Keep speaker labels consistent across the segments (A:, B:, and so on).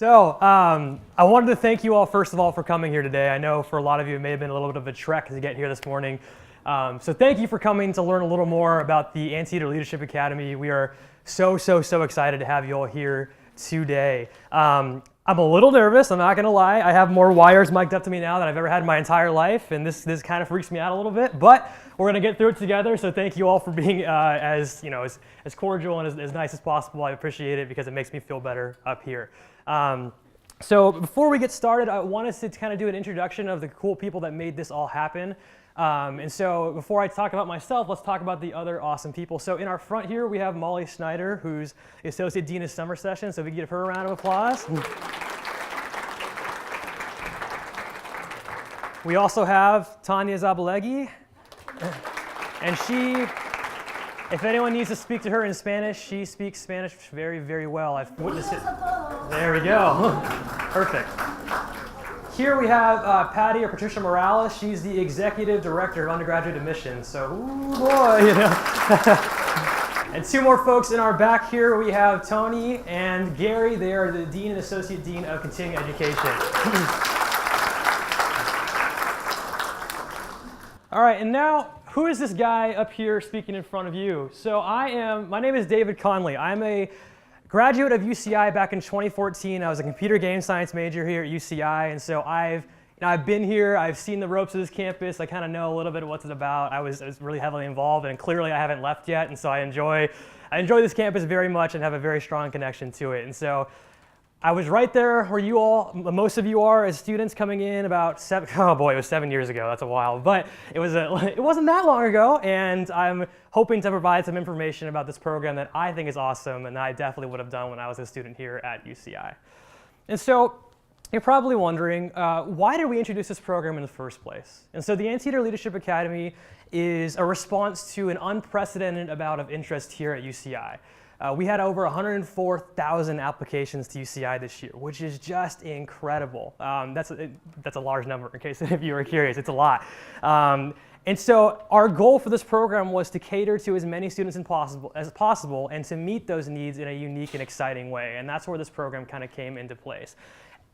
A: I wanted to thank you all, first of all, for coming here today. I know for a lot of you, it may have been a little bit of a trek to get here this morning. So thank you for coming to learn a little more about the Anteater Leadership Academy. We are so excited to have you all here today. I'm a little nervous, I'm not gonna lie. I have more wires mic'd up to me now than I've ever had in my entire life, and this kind of freaks me out a little bit, but we're gonna get through it together, so thank you all for being as cordial and as nice as possible. I appreciate it because it makes me feel better up here. So before we get started, I want us to kind of do an introduction of the cool people that made this all happen. And so before I talk about myself, let's talk about the other awesome people. So in our front here, we have Molly Snyder, who's the Associate Dean of Summer Session. So if we can give her a round of applause. We also have Tanya Zabalegi. And she, if anyone needs to speak to her in Spanish, she speaks Spanish very well. I've witnessed it. There we go. Perfect. Here we have Patty or Patricia Morales. She's the Executive Director of Undergraduate Admissions. So, ooh boy, you know. And two more folks in our back here. We have Tony and Gary. They are the Dean and Associate Dean of Continuing Education. All right, and now, who is this guy up here speaking in front of you? So my name is David Connelly. I'm a graduate of UCI back in 2014. I was a computer game science major here at UCI, and so I've been here, I've seen the ropes of this campus, I kind of know a little bit of what it's about. I was really heavily involved, and clearly I haven't left yet, and so I enjoy this campus very much and have a very strong connection to it. And so I was right there where most of you are as students coming in about it was 7 years ago, that's a while, but it wasn't that long ago, and I'm hoping to provide some information about this program that I think is awesome and that I definitely would have done when I was a student here at UCI. And so you're probably wondering, why did we introduce this program in the first place? And so the Anteater Leadership Academy is a response to an unprecedented amount of interest here at UCI. We had over 104,000 applications to UCI this year, which is just incredible. That's a large number, in case if you were curious. It's a lot. And so our goal for this program was to cater to as many students as possible and to meet those needs in a unique and exciting way. And that's where this program kind of came into place.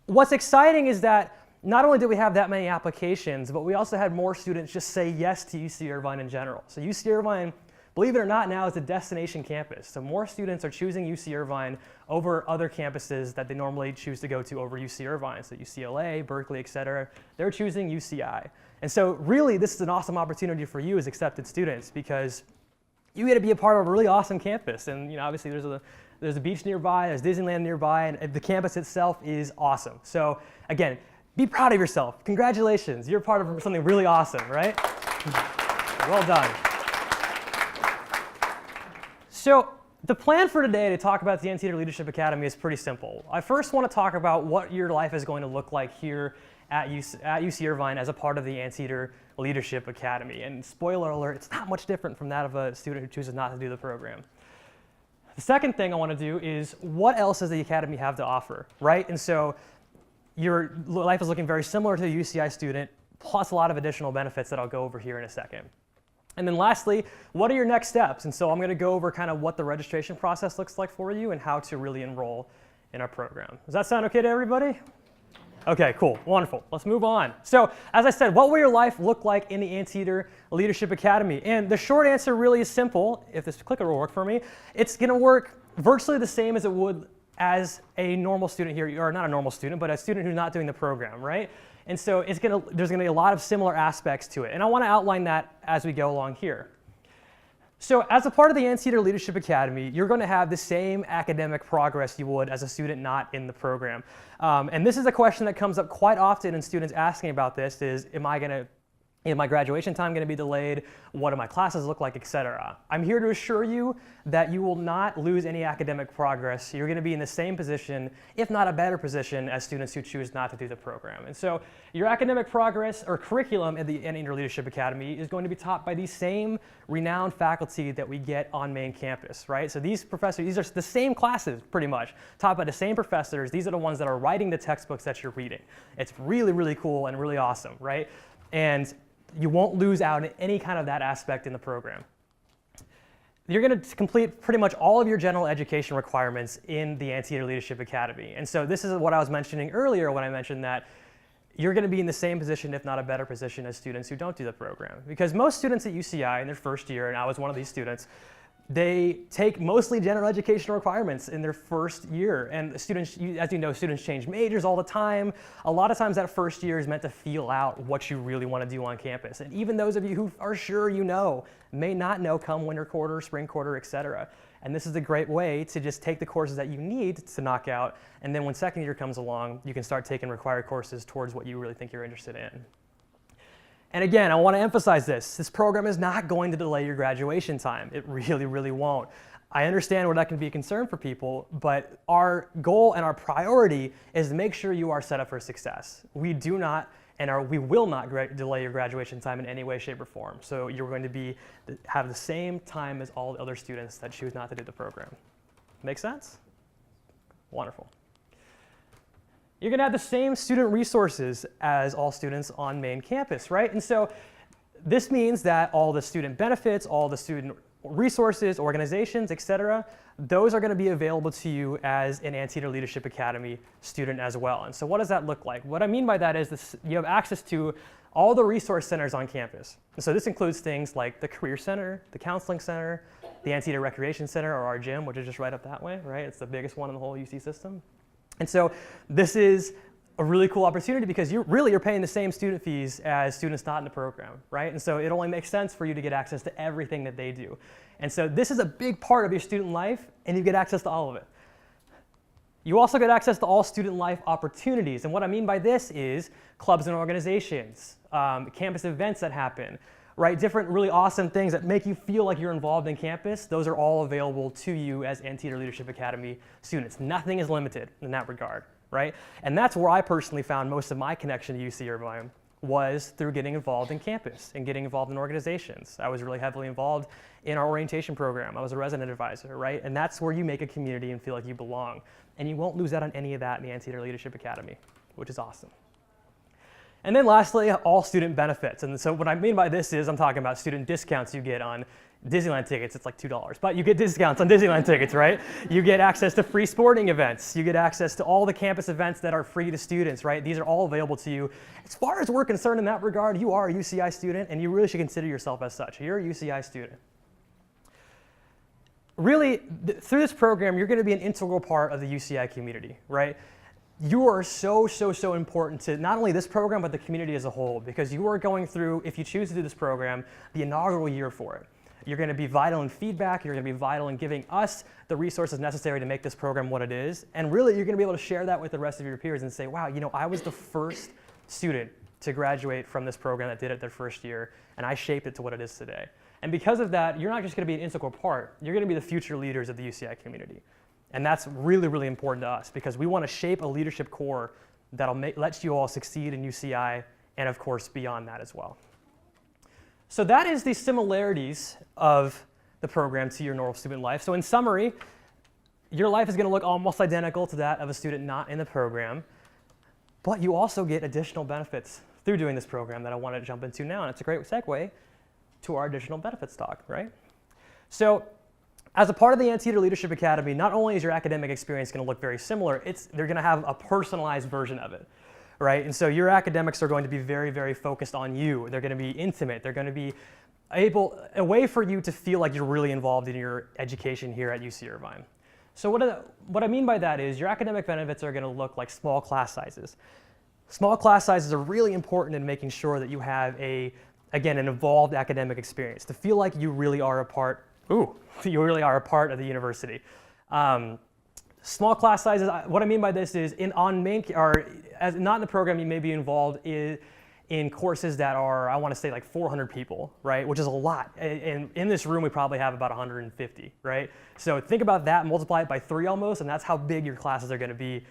A: What's exciting is that not only did we have that many applications, but we also had more students just say yes to UC Irvine in general. So UC Irvine, believe it or not, now is a destination campus. So more students are choosing UC Irvine over other campuses that they normally choose to go to over UC Irvine. So UCLA, Berkeley, et cetera, they're choosing UCI. And so really, this is an awesome opportunity for you as accepted students because you get to be a part of a really awesome campus. And obviously there's a beach nearby, there's Disneyland nearby, and the campus itself is awesome. So again, be proud of yourself. Congratulations, you're part of something really awesome, right? Well done. So the plan for today to talk about the Anteater Leadership Academy is pretty simple. I first want to talk about what your life is going to look like here at UC Irvine as a part of the Anteater Leadership Academy. And spoiler alert, it's not much different from that of a student who chooses not to do the program. The second thing I want to do is what else does the Academy have to offer, right? And so your life is looking very similar to a UCI student, plus a lot of additional benefits that I'll go over here in a second. And then lastly, what are your next steps? And so I'm going to go over kind of what the registration process looks like for you and how to really enroll in our program. Does that sound okay to everybody? Okay, cool, wonderful. Let's move on. So as I said, what will your life look like in the Anteater Leadership Academy? And the short answer really is simple. If this clicker will work for me, it's going to work virtually the same as it would as a normal student here, or not a normal student, but a student who's not doing the program, right? And so there's going to be a lot of similar aspects to it. And I want to outline that as we go along here. So as a part of the Anteater Leadership Academy, you're going to have the same academic progress you would as a student not in the program. And this is a question that comes up quite often in students asking about this is, is my graduation time going to be delayed? What do my classes look like, et cetera? I'm here to assure you that you will not lose any academic progress. You're going to be in the same position, if not a better position, as students who choose not to do the program. And so your academic progress or curriculum at the Anteater Leadership Academy is going to be taught by the same renowned faculty that we get on main campus, right? So these professors, these are the same classes pretty much, taught by the same professors. These are the ones that are writing the textbooks that you're reading. It's really cool and really awesome, right? And you won't lose out on any kind of that aspect in the program. you're going to complete pretty much all of your general education requirements in the Anteater Leadership Academy. And so this is what I was mentioning earlier when I mentioned that you're going to be in the same position, if not a better position, as students who don't do the program. Because most students at UCI in their first year, and I was one of these students, they take mostly general educational requirements in their first year. And students, as you know, students change majors all the time. A lot of times that first year is meant to feel out what you really want to do on campus. And even those of you who are sure you know may not know come winter quarter, spring quarter, etc. And this is a great way to just take the courses that you need to knock out. And then when second year comes along, you can start taking required courses towards what you really think you're interested in. And again, I want to emphasize this. This program is not going to delay your graduation time. It really, really won't. I understand where that can be a concern for people, but our goal and our priority is to make sure you are set up for success. We do not and we will not delay your graduation time in any way, shape, or form. So you're going to have the same time as all the other students that choose not to do the program. Make sense? Wonderful. You're going to have the same student resources as all students on main campus, right? And so this means that all the student benefits, all the student resources, organizations, etc., those are going to be available to you as an Anteater Leadership Academy student as well. And so what does that look like? What I mean by that is you have access to all the resource centers on campus. And so this includes things like the Career Center, the Counseling Center, the Anteater Recreation Center, or our gym, which is just right up that way, right? It's the biggest one in the whole UC system. And so this is a really cool opportunity because you're paying the same student fees as students not in the program, right? And so it only makes sense for you to get access to everything that they do. And so this is a big part of your student life, and you get access to all of it. You also get access to all student life opportunities. And what I mean by this is clubs and organizations, campus events that happen, right? Different really awesome things that make you feel like you're involved in campus. Those are all available to you as Anteater Leadership Academy students. Nothing is limited in that regard, right? And that's where I personally found most of my connection to UC Irvine was through getting involved in campus and getting involved in organizations. I was really heavily involved in our orientation program. I was a resident advisor, right? And that's where you make a community and feel like you belong. And you won't lose out on any of that in the Anteater Leadership Academy, which is awesome. And then lastly, all student benefits. And so what I mean by this is I'm talking about student discounts you get on Disneyland tickets. It's like $2, but you get discounts on Disneyland tickets, right? You get access to free sporting events. You get access to all the campus events that are free to students, right? These are all available to you. As far as we're concerned in that regard, you are a UCI student, and you really should consider yourself as such. You're a UCI student. Really, through this program, you're going to be an integral part of the UCI community, right? You are so important to not only this program, but the community as a whole, because you are going through, if you choose to do this program, the inaugural year for it. You're going to be vital in feedback. You're going to be vital in giving us the resources necessary to make this program what it is. And really, you're going to be able to share that with the rest of your peers and say, wow, you know, I was the first student to graduate from this program that did it their first year, and I shaped it to what it is today. And because of that, you're not just going to be an integral part. You're going to be the future leaders of the UCI community. And that's really important to us because we want to shape a leadership core that'll let you all succeed in UCI and, of course, beyond that as well. So that is the similarities of the program to your normal student life. So in summary, your life is going to look almost identical to that of a student not in the program, but you also get additional benefits through doing this program that I want to jump into now. And it's a great segue to our additional benefits talk, right? So as a part of the Anteater Leadership Academy, not only is your academic experience going to look very similar, they're going to have a personalized version of it, right? And so your academics are going to be very focused on you. They're going to be intimate. They're going to be a way for you to feel like you're really involved in your education here at UC Irvine. So what I mean by that is your academic benefits are going to look like small class sizes. Small class sizes are really important in making sure that you have an involved academic experience, to feel like you really are a part of the university. Small class sizes, what I mean by this is not in the program, you may be involved in courses that are, I want to say like 400 people, right? Which is a lot. And in this room, we probably have about 150, right? So think about that, multiply it by 3 almost, and that's how big your classes are going to be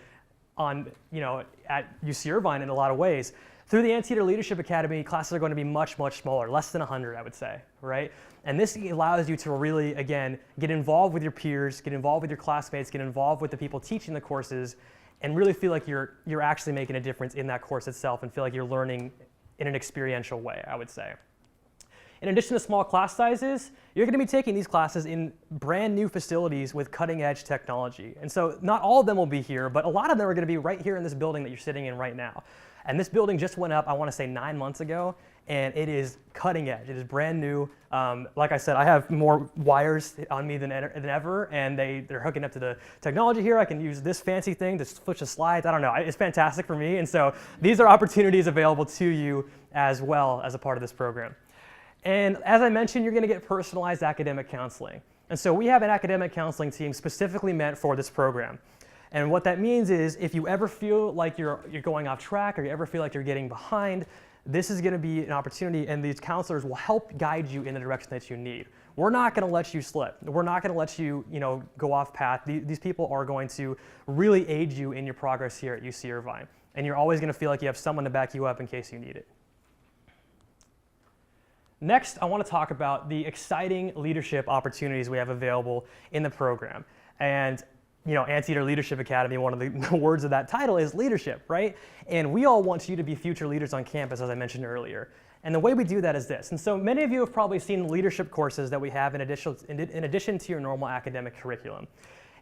A: at UC Irvine in a lot of ways. Through the Anteater Leadership Academy, classes are going to be much smaller, less than 100, I would say, right? And this allows you to really, again, get involved with your peers, get involved with your classmates, get involved with the people teaching the courses, and really feel like you're actually making a difference in that course itself and feel like you're learning in an experiential way, I would say. In addition to small class sizes, you're going to be taking these classes in brand new facilities with cutting edge technology. And so not all of them will be here, but a lot of them are going to be right here in this building that you're sitting in right now. And this building just went up, I want to say 9 months ago, and it is cutting edge. It is brand new. Like I said, I have more wires on me than ever, and they're hooking up to the technology here. I can use this fancy thing to switch the slides. I don't know. It's fantastic for me. And so these are opportunities available to you as well as a part of this program. And as I mentioned, you're going to get personalized academic counseling. And so we have an academic counseling team specifically meant for this program. And what that means is if you ever feel like you're going off track or you ever feel like you're getting behind, this is going to be an opportunity, and these counselors will help guide you in the direction that you need. We're not going to let you slip. We're not going to let you, go off path. These people are going to really aid you in your progress here at UC Irvine. And you're always going to feel like you have someone to back you up in case you need it. Next, I want to talk about the exciting leadership opportunities we have available in the program. And Anteater Leadership Academy, one of the words of that title is leadership, right? And we all want you to be future leaders on campus, as I mentioned earlier. And the way we do that is this. And so many of you have probably seen the leadership courses that we have in addition to your normal academic curriculum.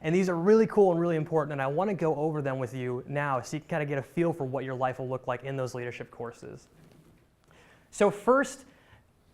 A: And these are really cool and really important, and I want to go over them with you now so you can kind of get a feel for what your life will look like in those leadership courses. So first,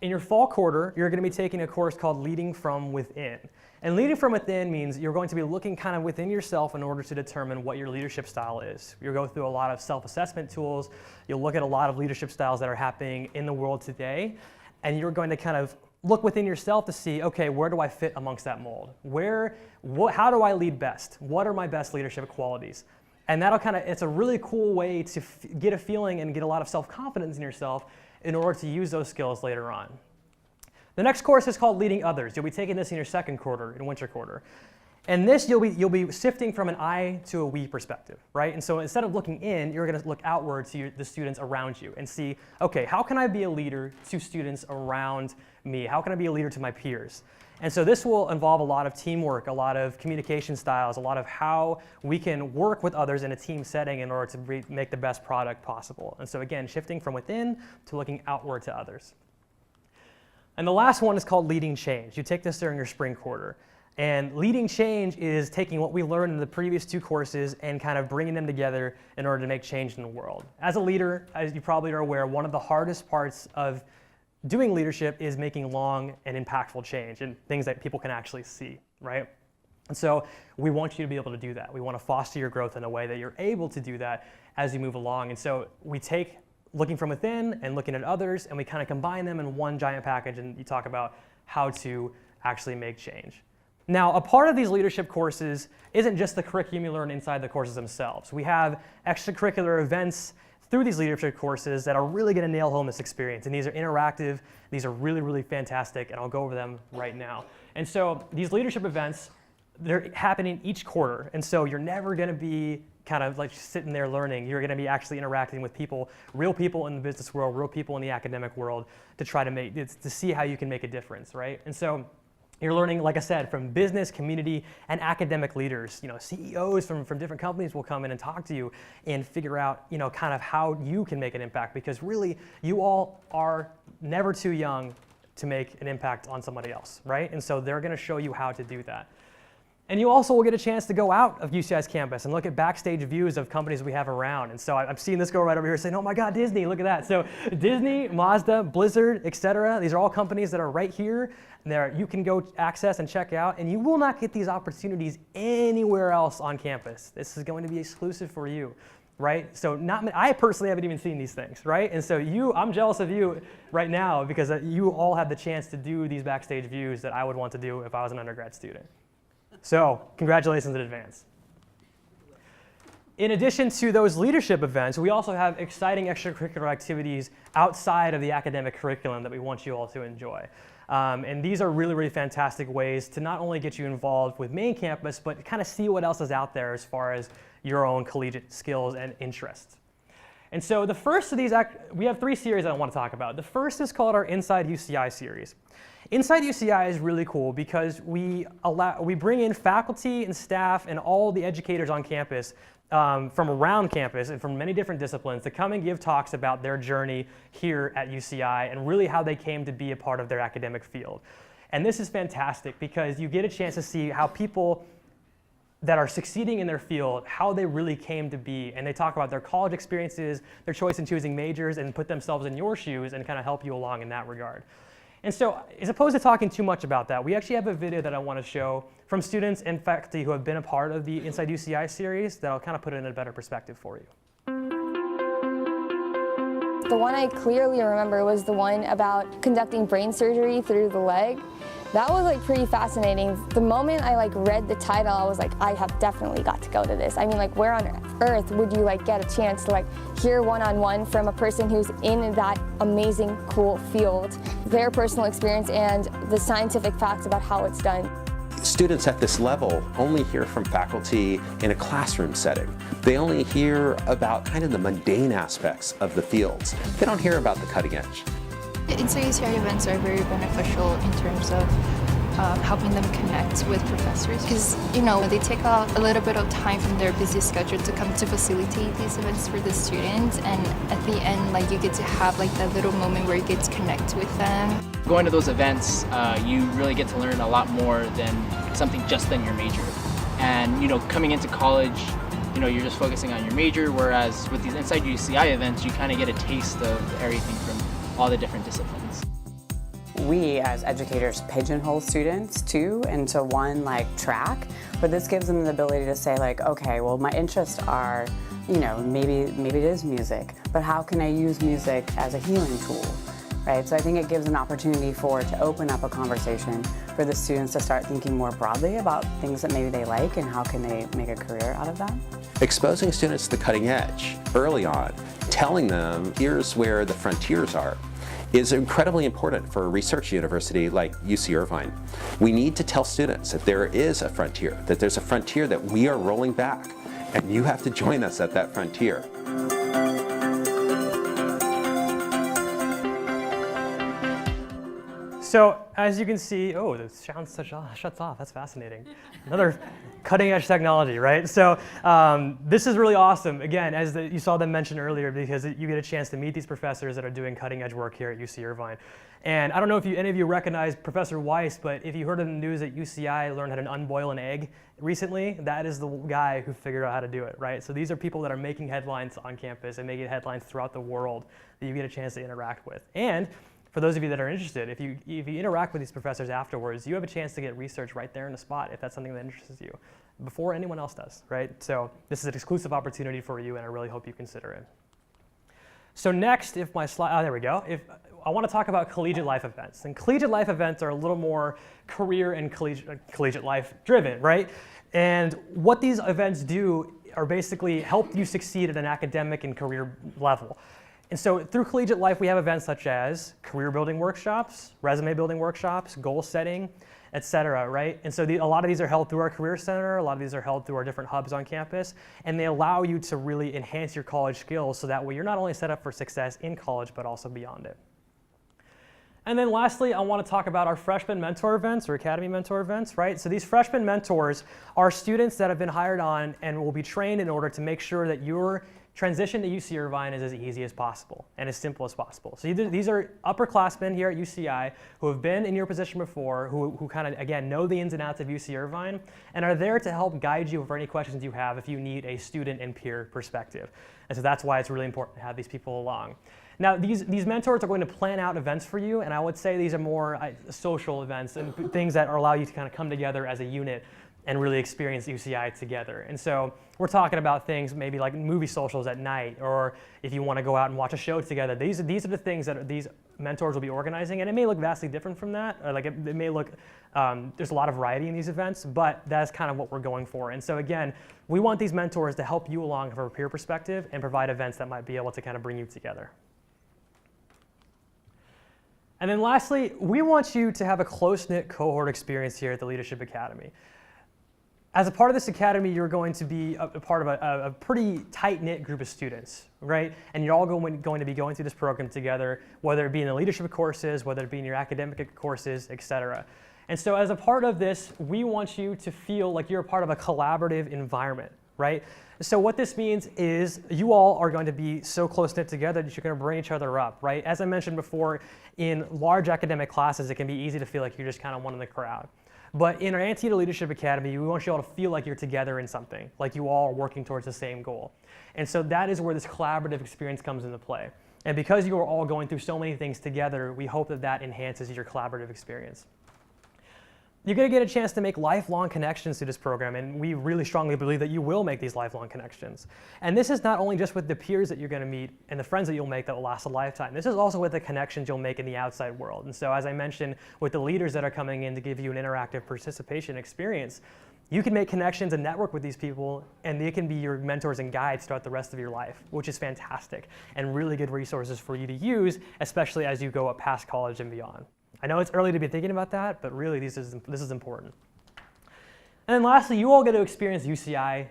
A: in your fall quarter, you're going to be taking a course called Leading from Within. And leading from within means you're going to be looking kind of within yourself in order to determine what your leadership style is. You'll go through a lot of self-assessment tools. You'll look at a lot of leadership styles that are happening in the world today. And you're going to kind of look within yourself to see, okay, where do I fit amongst that mold? How do I lead best? What are my best leadership qualities? And it's a really cool way to get a feeling and get a lot of self-confidence in yourself in order to use those skills later on. The next course is called Leading Others. You'll be taking this in your second quarter, in winter quarter. And this, you'll be sifting from an I to a we perspective, right? And so instead of looking in, you're going to look outward to the students around you and see, okay, how can I be a leader to students around me? How can I be a leader to my peers? And so this will involve a lot of teamwork, a lot of communication styles, a lot of how we can work with others in a team setting in order to make the best product possible. And so again, shifting from within to looking outward to others. And the last one is called Leading Change. You take this during your spring quarter. And Leading Change is taking what we learned in the previous two courses and kind of bringing them together in order to make change in the world. As a leader, as you probably are aware, one of the hardest parts of doing leadership is making long and impactful change and things that people can actually see, right? And so we want you to be able to do that. We want to foster your growth in a way that you're able to do that as you move along. And so we take looking from within and looking at others, and we kind of combine them in one giant package, and you talk about how to actually make change. Now, a part of these leadership courses isn't just the curriculum you learn inside the courses themselves. We have extracurricular events through these leadership courses that are really going to nail home this experience, and these are interactive, these are really, really fantastic, and I'll go over them right now. And so these leadership events, they're happening each quarter, and so you're never going to be kind of like sitting there learning. You're going to be actually interacting with people, real people in the business world, real people in the academic world, to try to see how you can make a difference, right? And so you're learning, like I said, from business, community, and academic leaders. CEOs from different companies will come in and talk to you and figure out, kind of how you can make an impact, because really, you all are never too young to make an impact on somebody else, right? And so they're going to show you how to do that. And you also will get a chance to go out of UCI's campus and look at backstage views of companies we have around. And so I've seen this girl right over here saying, oh my God, Disney, look at that. So Disney, Mazda, Blizzard, etc. These are all companies that are right here. You can go access and check out, and you will not get these opportunities anywhere else on campus. This is going to be exclusive for you, right? So I personally haven't even seen these things, right? And so I'm jealous of you right now because you all have the chance to do these backstage views that I would want to do if I was an undergrad student. So congratulations in advance. In addition to those leadership events, we also have exciting extracurricular activities outside of the academic curriculum that we want you all to enjoy. And these are really, really fantastic ways to not only get you involved with main campus, but kind of see what else is out there as far as your own collegiate skills and interests. And so the first of these, we have 3 series I want to talk about. The first is called our Inside UCI series. Inside UCI is really cool because we bring in faculty and staff and all the educators on campus from around campus and from many different disciplines to come and give talks about their journey here at UCI and really how they came to be a part of their academic field. And this is fantastic because you get a chance to see how people that are succeeding in their field, how they really came to be, and they talk about their college experiences, their choice in choosing majors, and put themselves in your shoes and kind of help you along in that regard. And so, as opposed to talking too much about that, we actually have a video that I want to show from students and faculty who have been a part of the Inside UCI series that'll kind of put it in a better perspective for you.
B: The one I clearly remember was the one about conducting brain surgery through the leg. That was like pretty fascinating. The moment I read the title, I was like, I have definitely got to go to this. I mean, where on earth would you get a chance to hear one-on-one from a person who's in that amazing, cool field, their personal experience and the scientific facts about how it's done.
C: Students at this level only hear from faculty in a classroom setting. They only hear about kind of the mundane aspects of the fields. They don't hear about the cutting edge.
D: Inside UCI events are very beneficial in terms of helping them connect with professors because, they take out a little bit of time from their busy schedule to come to facilitate these events for the students, and at the end, you get to have that little moment where you get to connect with them.
E: Going to those events, you really get to learn a lot more than something just than your major. And, coming into college, you're just focusing on your major, whereas with these Inside UCI events, you kind of get a taste of everything from all the different disciplines.
F: We as educators pigeonhole students too into one track, but this gives them the ability to say okay, well my interests are, maybe it is music, but how can I use music as a healing tool, right? So I think it gives an opportunity to open up a conversation for the students to start thinking more broadly about things that maybe they like and how can they make a career out of that.
C: Exposing students to the cutting edge early on, telling them here's where the frontiers are, is incredibly important for a research university like UC Irvine. We need to tell students that there is a frontier, that there's a frontier that we are rolling back, and you have to join us at that frontier.
A: So as you can see, the sound shuts off. That's fascinating. Another cutting edge technology, right? So this is really awesome. Again, as you saw them mention earlier, because you get a chance to meet these professors that are doing cutting edge work here at UC Irvine. And I don't know if any of you recognize Professor Weiss, but if you heard in the news that UCI learned how to unboil an egg recently, that is the guy who figured out how to do it, right? So these are people that are making headlines on campus and making headlines throughout the world that you get a chance to interact with. And for those of you that are interested, if you interact with these professors afterwards, you have a chance to get research right there in the spot if that's something that interests you, before anyone else does, right? So this is an exclusive opportunity for you, and I really hope you consider it. So next, if my slide, there we go. I want to talk about collegiate life events. And collegiate life events are a little more career and collegiate life driven, right? And what these events do are basically help you succeed at an academic and career level. And so through collegiate life, we have events such as career building workshops, resume building workshops, goal setting, et cetera, right? And so a lot of these are held through our Career Center, a lot of these are held through our different hubs on campus, and they allow you to really enhance your college skills so that way you're not only set up for success in college, but also beyond it. And then lastly, I want to talk about our freshman mentor events or academy mentor events, right? So these freshman mentors are students that have been hired on and will be trained in order to make sure that your transition to UC Irvine is as easy as possible and as simple as possible. So these are upperclassmen here at UCI who have been in your position before, who kind of, again, know the ins and outs of UC Irvine and are there to help guide you for any questions you have if you need a student and peer perspective. And so that's why it's really important to have these people along. Now, these mentors are going to plan out events for you, and I would say these are more social events and things that allow you to kind of come together as a unit and really experience UCI together. And so we're talking about things maybe like movie socials at night, or if you want to go out and watch a show together. These are the things that these mentors will be organizing, and it may look vastly different from that. Or it may look, there's a lot of variety in these events, but that's kind of what we're going for. And so again, we want these mentors to help you along from a peer perspective and provide events that might be able to kind of bring you together. And then lastly, we want you to have a close-knit cohort experience here at the Leadership Academy. as a part of this academy, you're going to be a part of a pretty tight-knit group of students, right? And you're all going to be going through this program together, whether it be in the leadership courses, whether it be in your academic courses, etc. And so as a part of this, we want you to feel like you're a part of a collaborative environment, right? So what this means is you all are going to be so close-knit together that you're going to bring each other up, right? As I mentioned before, in large academic classes, it can be easy to feel like you're just kind of one in the crowd. But in our Anteater Leadership Academy, we want you all to feel like you're together in something, like you all are working towards the same goal. And so that is where this collaborative experience comes into play. And because you are all going through so many things together, we hope that that enhances your collaborative experience. You're going to get a chance to make lifelong connections through this program, and we really strongly believe that you will make these lifelong connections. And this is not only just with the peers that you're going to meet and the friends that you'll make that will last a lifetime. This is also with the connections you'll make in the outside world. And so as I mentioned, with the leaders that are coming in to give you an interactive participation experience, you can make connections and network with these people, and they can be your mentors and guides throughout the rest of your life, which is fantastic and really good resources for you to use, especially as you go up past college and beyond. I know it's early to be thinking about that, but really this is important. And then lastly, you all get to experience UCI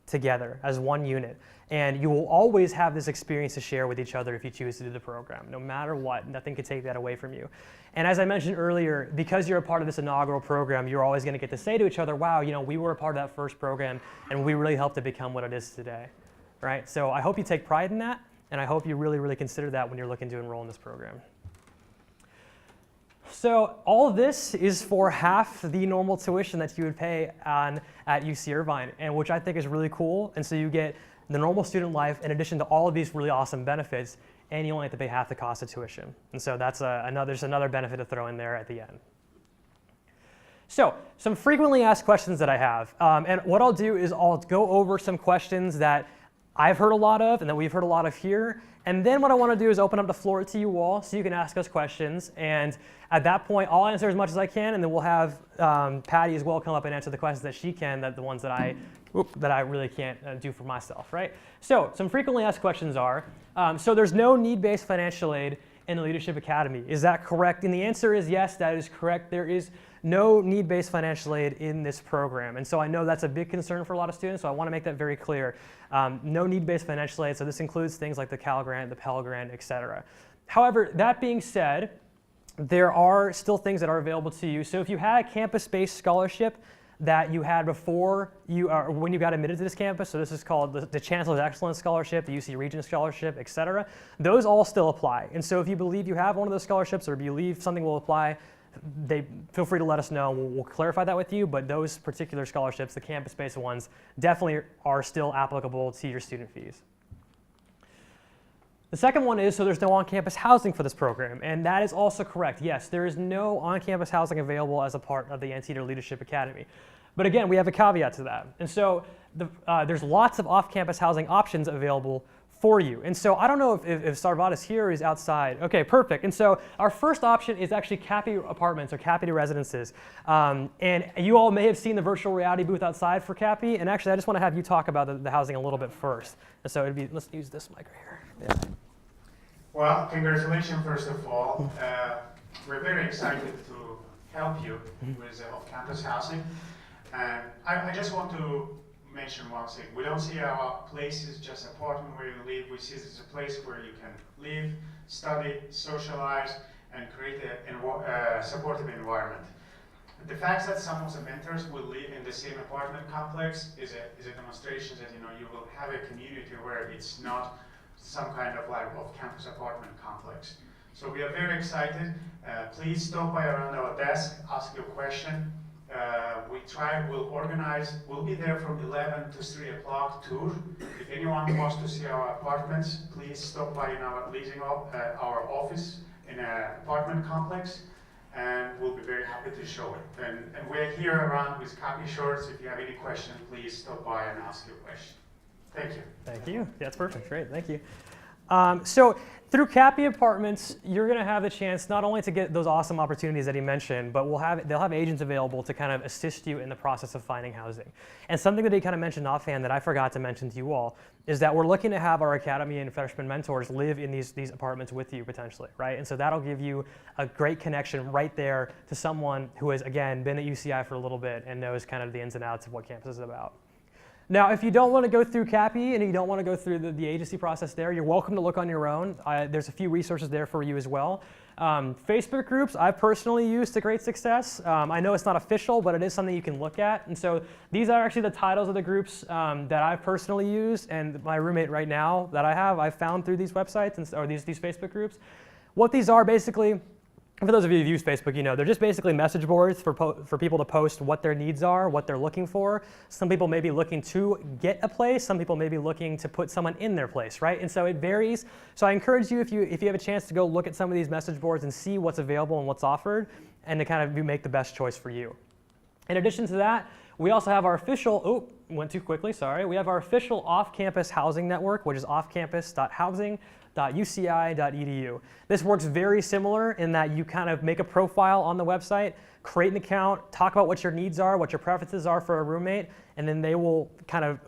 A: together as one unit. And you will always have this experience to share with each other if you choose to do the program. No matter what, nothing can take that away from you. And as I mentioned earlier, because you're a part of this inaugural program, you're always going to get to say to each other, wow, we were a part of that first program, and we really helped it become what it is today. Right? So I hope you take pride in that, and I hope you really, really consider that when you're looking to enroll in this program. So all of this is for half the normal tuition that you would pay at UC Irvine, and which I think is really cool. And so you get the normal student life in addition to all of these really awesome benefits, and you only have to pay half the cost of tuition. And so that's another benefit to throw in there at the end. So some frequently asked questions that I have, and what I'll do is I'll go over some questions that I've heard a lot of and that we've heard a lot of here. And then what I want to do is open up the floor to you all so you can ask us questions. And at that point, I'll answer as much as I can, and then we'll have Patty as well come up and answer the questions that she can, the ones that I really can't do for myself, right? So some frequently asked questions are, so there's no need-based financial aid in the Leadership Academy. Is that correct? And the answer is yes, that is correct. There is no need-based financial aid in this program. And so I know that's a big concern for a lot of students, so I want to make that very clear. No need-based financial aid, so this includes things like the Cal Grant, the Pell Grant, et cetera. However, that being said, there are still things that are available to you. So if you had a campus-based scholarship that you had before when you got admitted to this campus, so this is called the Chancellor's Excellence Scholarship, the UC Regents Scholarship, et cetera, those all still apply. And so if you believe you have one of those scholarships or believe something will apply, feel free to let us know. We'll clarify that with you, but those particular scholarships, the campus-based ones, definitely are still applicable to your student fees. The second one is, so there's no on-campus housing for this program, and that is also correct. Yes, there is no on-campus housing available as a part of the Anteater Leadership Academy. But again, we have a caveat to that. And so there's lots of off-campus housing options available for you. And so I don't know if Sarvat is here or is outside. Okay, perfect. And so our first option is actually CAPI apartments or CAPI residences. And you all may have seen the virtual reality booth outside for CAPI. And actually, I just want to have you talk about the housing a little bit first. And so let's use this mic right here. Yeah.
G: Well, congratulations, first of all. We're very excited to help you with off-campus housing. And I just want to mention one thing. We don't see our place as just an apartment where you live. We see it as a place where you can live, study, socialize, and create a supportive environment. The fact that some of the mentors will live in the same apartment complex is a demonstration that you will have a community where it's not some kind of like off-campus apartment complex. So we are very excited. Please stop by around our desk, ask your question. We'll organize, we'll be there from 11 to 3 o'clock tour. If anyone wants to see our apartments, please stop by in our our office in an apartment complex, and we'll be very happy to show it. And we're here around with copy shorts. If you have any questions, please stop by and ask your question. Thank you.
A: Thank you. Yeah, that's perfect. Great. Thank you. So through Cappy Apartments, you're going to have the chance not only to get those awesome opportunities that he mentioned, but they'll have agents available to kind of assist you in the process of finding housing. And something that he kind of mentioned offhand that I forgot to mention to you all is that we're looking to have our academy and freshman mentors live in these apartments with you potentially, right? And so that'll give you a great connection right there to someone who has, again, been at UCI for a little bit and knows kind of the ins and outs of what campus is about. Now, if you don't want to go through Cappy and you don't want to go through the agency process there, you're welcome to look on your own. There's a few resources there for you as well. Facebook groups, I've personally used to great success. I know it's not official, but it is something you can look at. And so these are actually the titles of the groups that I've personally used, and my roommate right now that I've found through these websites or these Facebook groups. What these are basically, for those of you who've used Facebook, you know, they're just basically message boards for people to post what their needs are, what they're looking for. Some people may be looking to get a place. Some people may be looking to put someone in their place, right? And so it varies. So I encourage you, if you have a chance to go look at some of these message boards and see what's available and what's offered, and to kind of make the best choice for you. In addition to that, we also have our official, went too quickly, sorry. We have our official off-campus housing network, which is offcampus.housing.uci.edu. This works very similar in that you kind of make a profile on the website, create an account, talk about what your needs are, what your preferences are for a roommate, and then they will kind of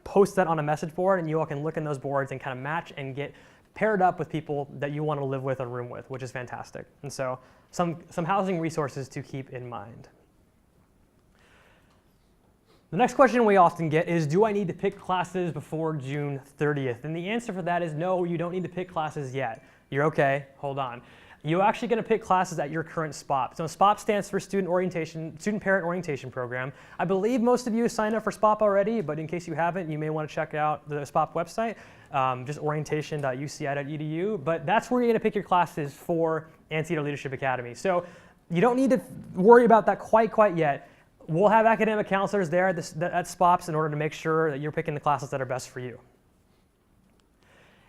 A: post that on a message board, and you all can look in those boards and kind of match and get paired up with people that you want to live with or room with, which is fantastic. And so some housing resources to keep in mind. The next question we often get is, do I need to pick classes before June 30th? And the answer for that is no, you don't need to pick classes yet. You're okay, hold on. You're actually going to pick classes at your current SPOP. So SPOP stands for Student Parent Orientation Program. I believe most of you signed up for SPOP already, but in case you haven't, you may want to check out the SPOP website, just orientation.uci.edu. But that's where you're going to pick your classes for Anteater Leadership Academy. So you don't need to worry about that quite yet. We'll have academic counselors there at SPOPs in order to make sure that you're picking the classes that are best for you.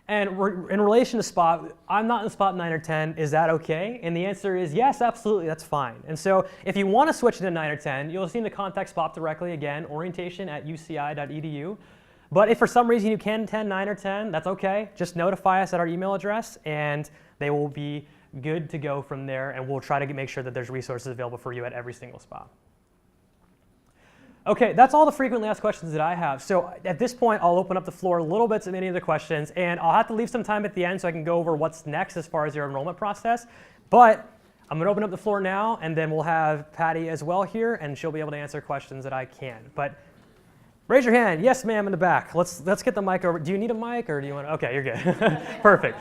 A: And in relation to SPOP, I'm not in SPOP 9 or 10. Is that okay? And the answer is yes, absolutely, that's fine. And so if you want to switch to 9 or 10, you'll just need to contact SPOP directly, again, orientation@uci.edu. But if for some reason you can attend 9 or 10, that's okay. Just notify us at our email address, and they will be good to go from there, and we'll try to make sure that there's resources available for you at every single SPOP. Okay, that's all the frequently asked questions that I have. So at this point, I'll open up the floor a little bit to any of the questions, and I'll have to leave some time at the end so I can go over what's next as far as your enrollment process. But I'm going to open up the floor now, and then we'll have Patty as well here, and she'll be able to answer questions that I can. But raise your hand. Yes, ma'am, in the back. Let's get the mic over. Do you need a mic, or do you want to? Okay, you're good. Perfect.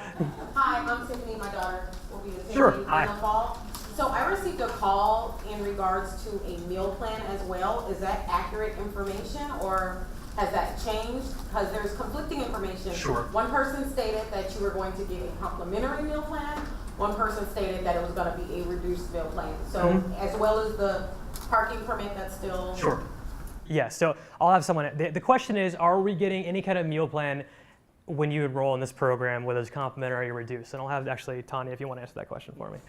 H: Hi, I'm Tiffany. My daughter will be attending
A: Sure.
H: in the fall. So I received a call in regards to a meal plan as well. Is that accurate information, or has that changed? Because there's conflicting information.
A: Sure.
H: One person stated that you were going to get a complimentary meal plan. One person stated that it was going to be a reduced meal plan. So as well as the parking permit, that's still...
A: Sure. Yeah, so I'll have someone, the question is, are we getting any kind of meal plan when you enroll in this program, whether it's complimentary or reduced? And I'll have actually Tanya, if you want to answer that question for me.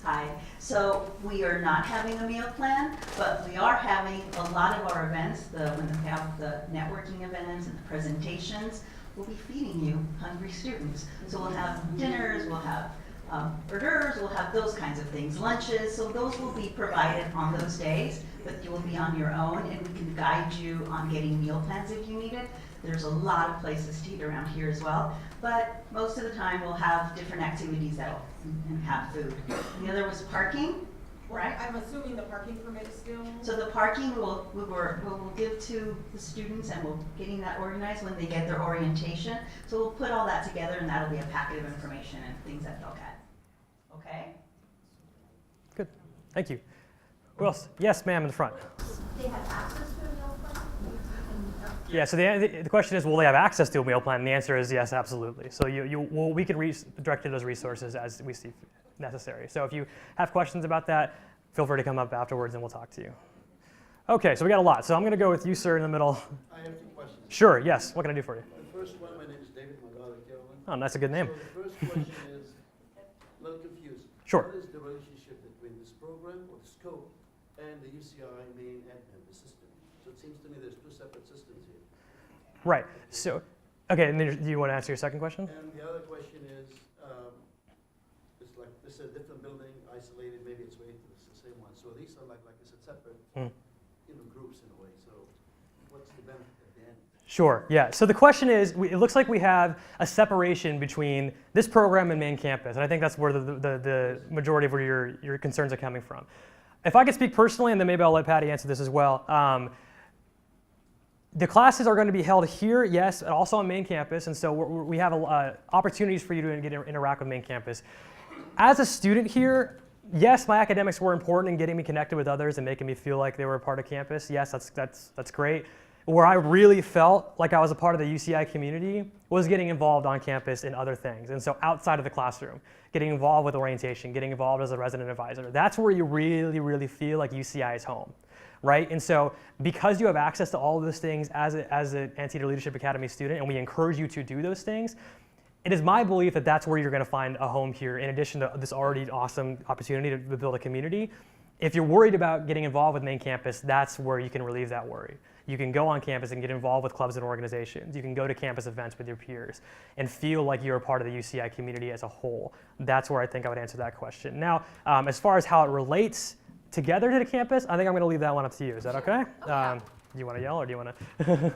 I: Hi. So we are not having a meal plan, but we are having a lot of our events, when we have the networking events and the presentations, we'll be feeding you hungry students. So we'll have dinners, we'll have hors d'oeuvres, we'll have those kinds of things, lunches. So those will be provided on those days, but you will be on your own, and we can guide you on getting meal plans if you need it. There's a lot of places to eat around here as well, but most of the time we'll have different activities and have food. The other was parking, right?
H: I'm assuming the parking permit is still...
I: So the parking we'll give to the students, and we're getting that organized when they get their orientation. So we'll put all that together, and that'll be a packet of information and things that they'll get. Okay?
A: Good. Thank you. Who else? Yes, ma'am, in the front.
J: They have access to a meal plan?
A: Yeah, so the question is, will they have access to a meal plan? And the answer is yes, absolutely. So we can direct you to those resources as we see necessary. So if you have questions about that, feel free to come up afterwards and we'll talk to you. Okay, so we got a lot. So I'm going to go with you, sir, in the middle.
K: I have two questions.
A: Sure, yes. What can I do for you?
K: The first one, my name is David, my daughter Carolyn.
A: Oh, that's a good name.
K: So the first question is, a little confused.
A: Sure.
K: What is the relationship between this program or the scope and the UCI main admin, the system? So it seems to me there's two separate systems here.
A: Right. So Okay, and then do you want to answer your second question?
K: And the other question is, it's like, this is a different building, isolated, maybe it's the same one. So these are like I said, separate, groups in a way. So what's the benefit at the end?
A: Sure, yeah. So the question is, it looks like we have a separation between this program and main campus, and I think that's where the majority of where your concerns are coming from. If I could speak personally, and then maybe I'll let Patty answer this as well. The classes are going to be held here, yes, and also on main campus, and so we have opportunities for you to interact with main campus. As a student here, yes, my academics were important in getting me connected with others and making me feel like they were a part of campus. Yes, that's great. Where I really felt like I was a part of the UCI community was getting involved on campus in other things. And so outside of the classroom, getting involved with orientation, getting involved as a resident advisor, that's where you really, really feel like UCI is home, right? And so because you have access to all of those things as an Anteater Leadership Academy student, and we encourage you to do those things, it is my belief that that's where you're going to find a home here, in addition to this already awesome opportunity to build a community. If you're worried about getting involved with main campus, that's where you can relieve that worry. You can go on campus and get involved with clubs and organizations. You can go to campus events with your peers and feel like you're a part of the UCI community as a whole. That's where I think I would answer that question. Now, as far as how it relates together to the campus, I think I'm going to leave that one up to you. Is that okay? Do you want to yell or do you want to?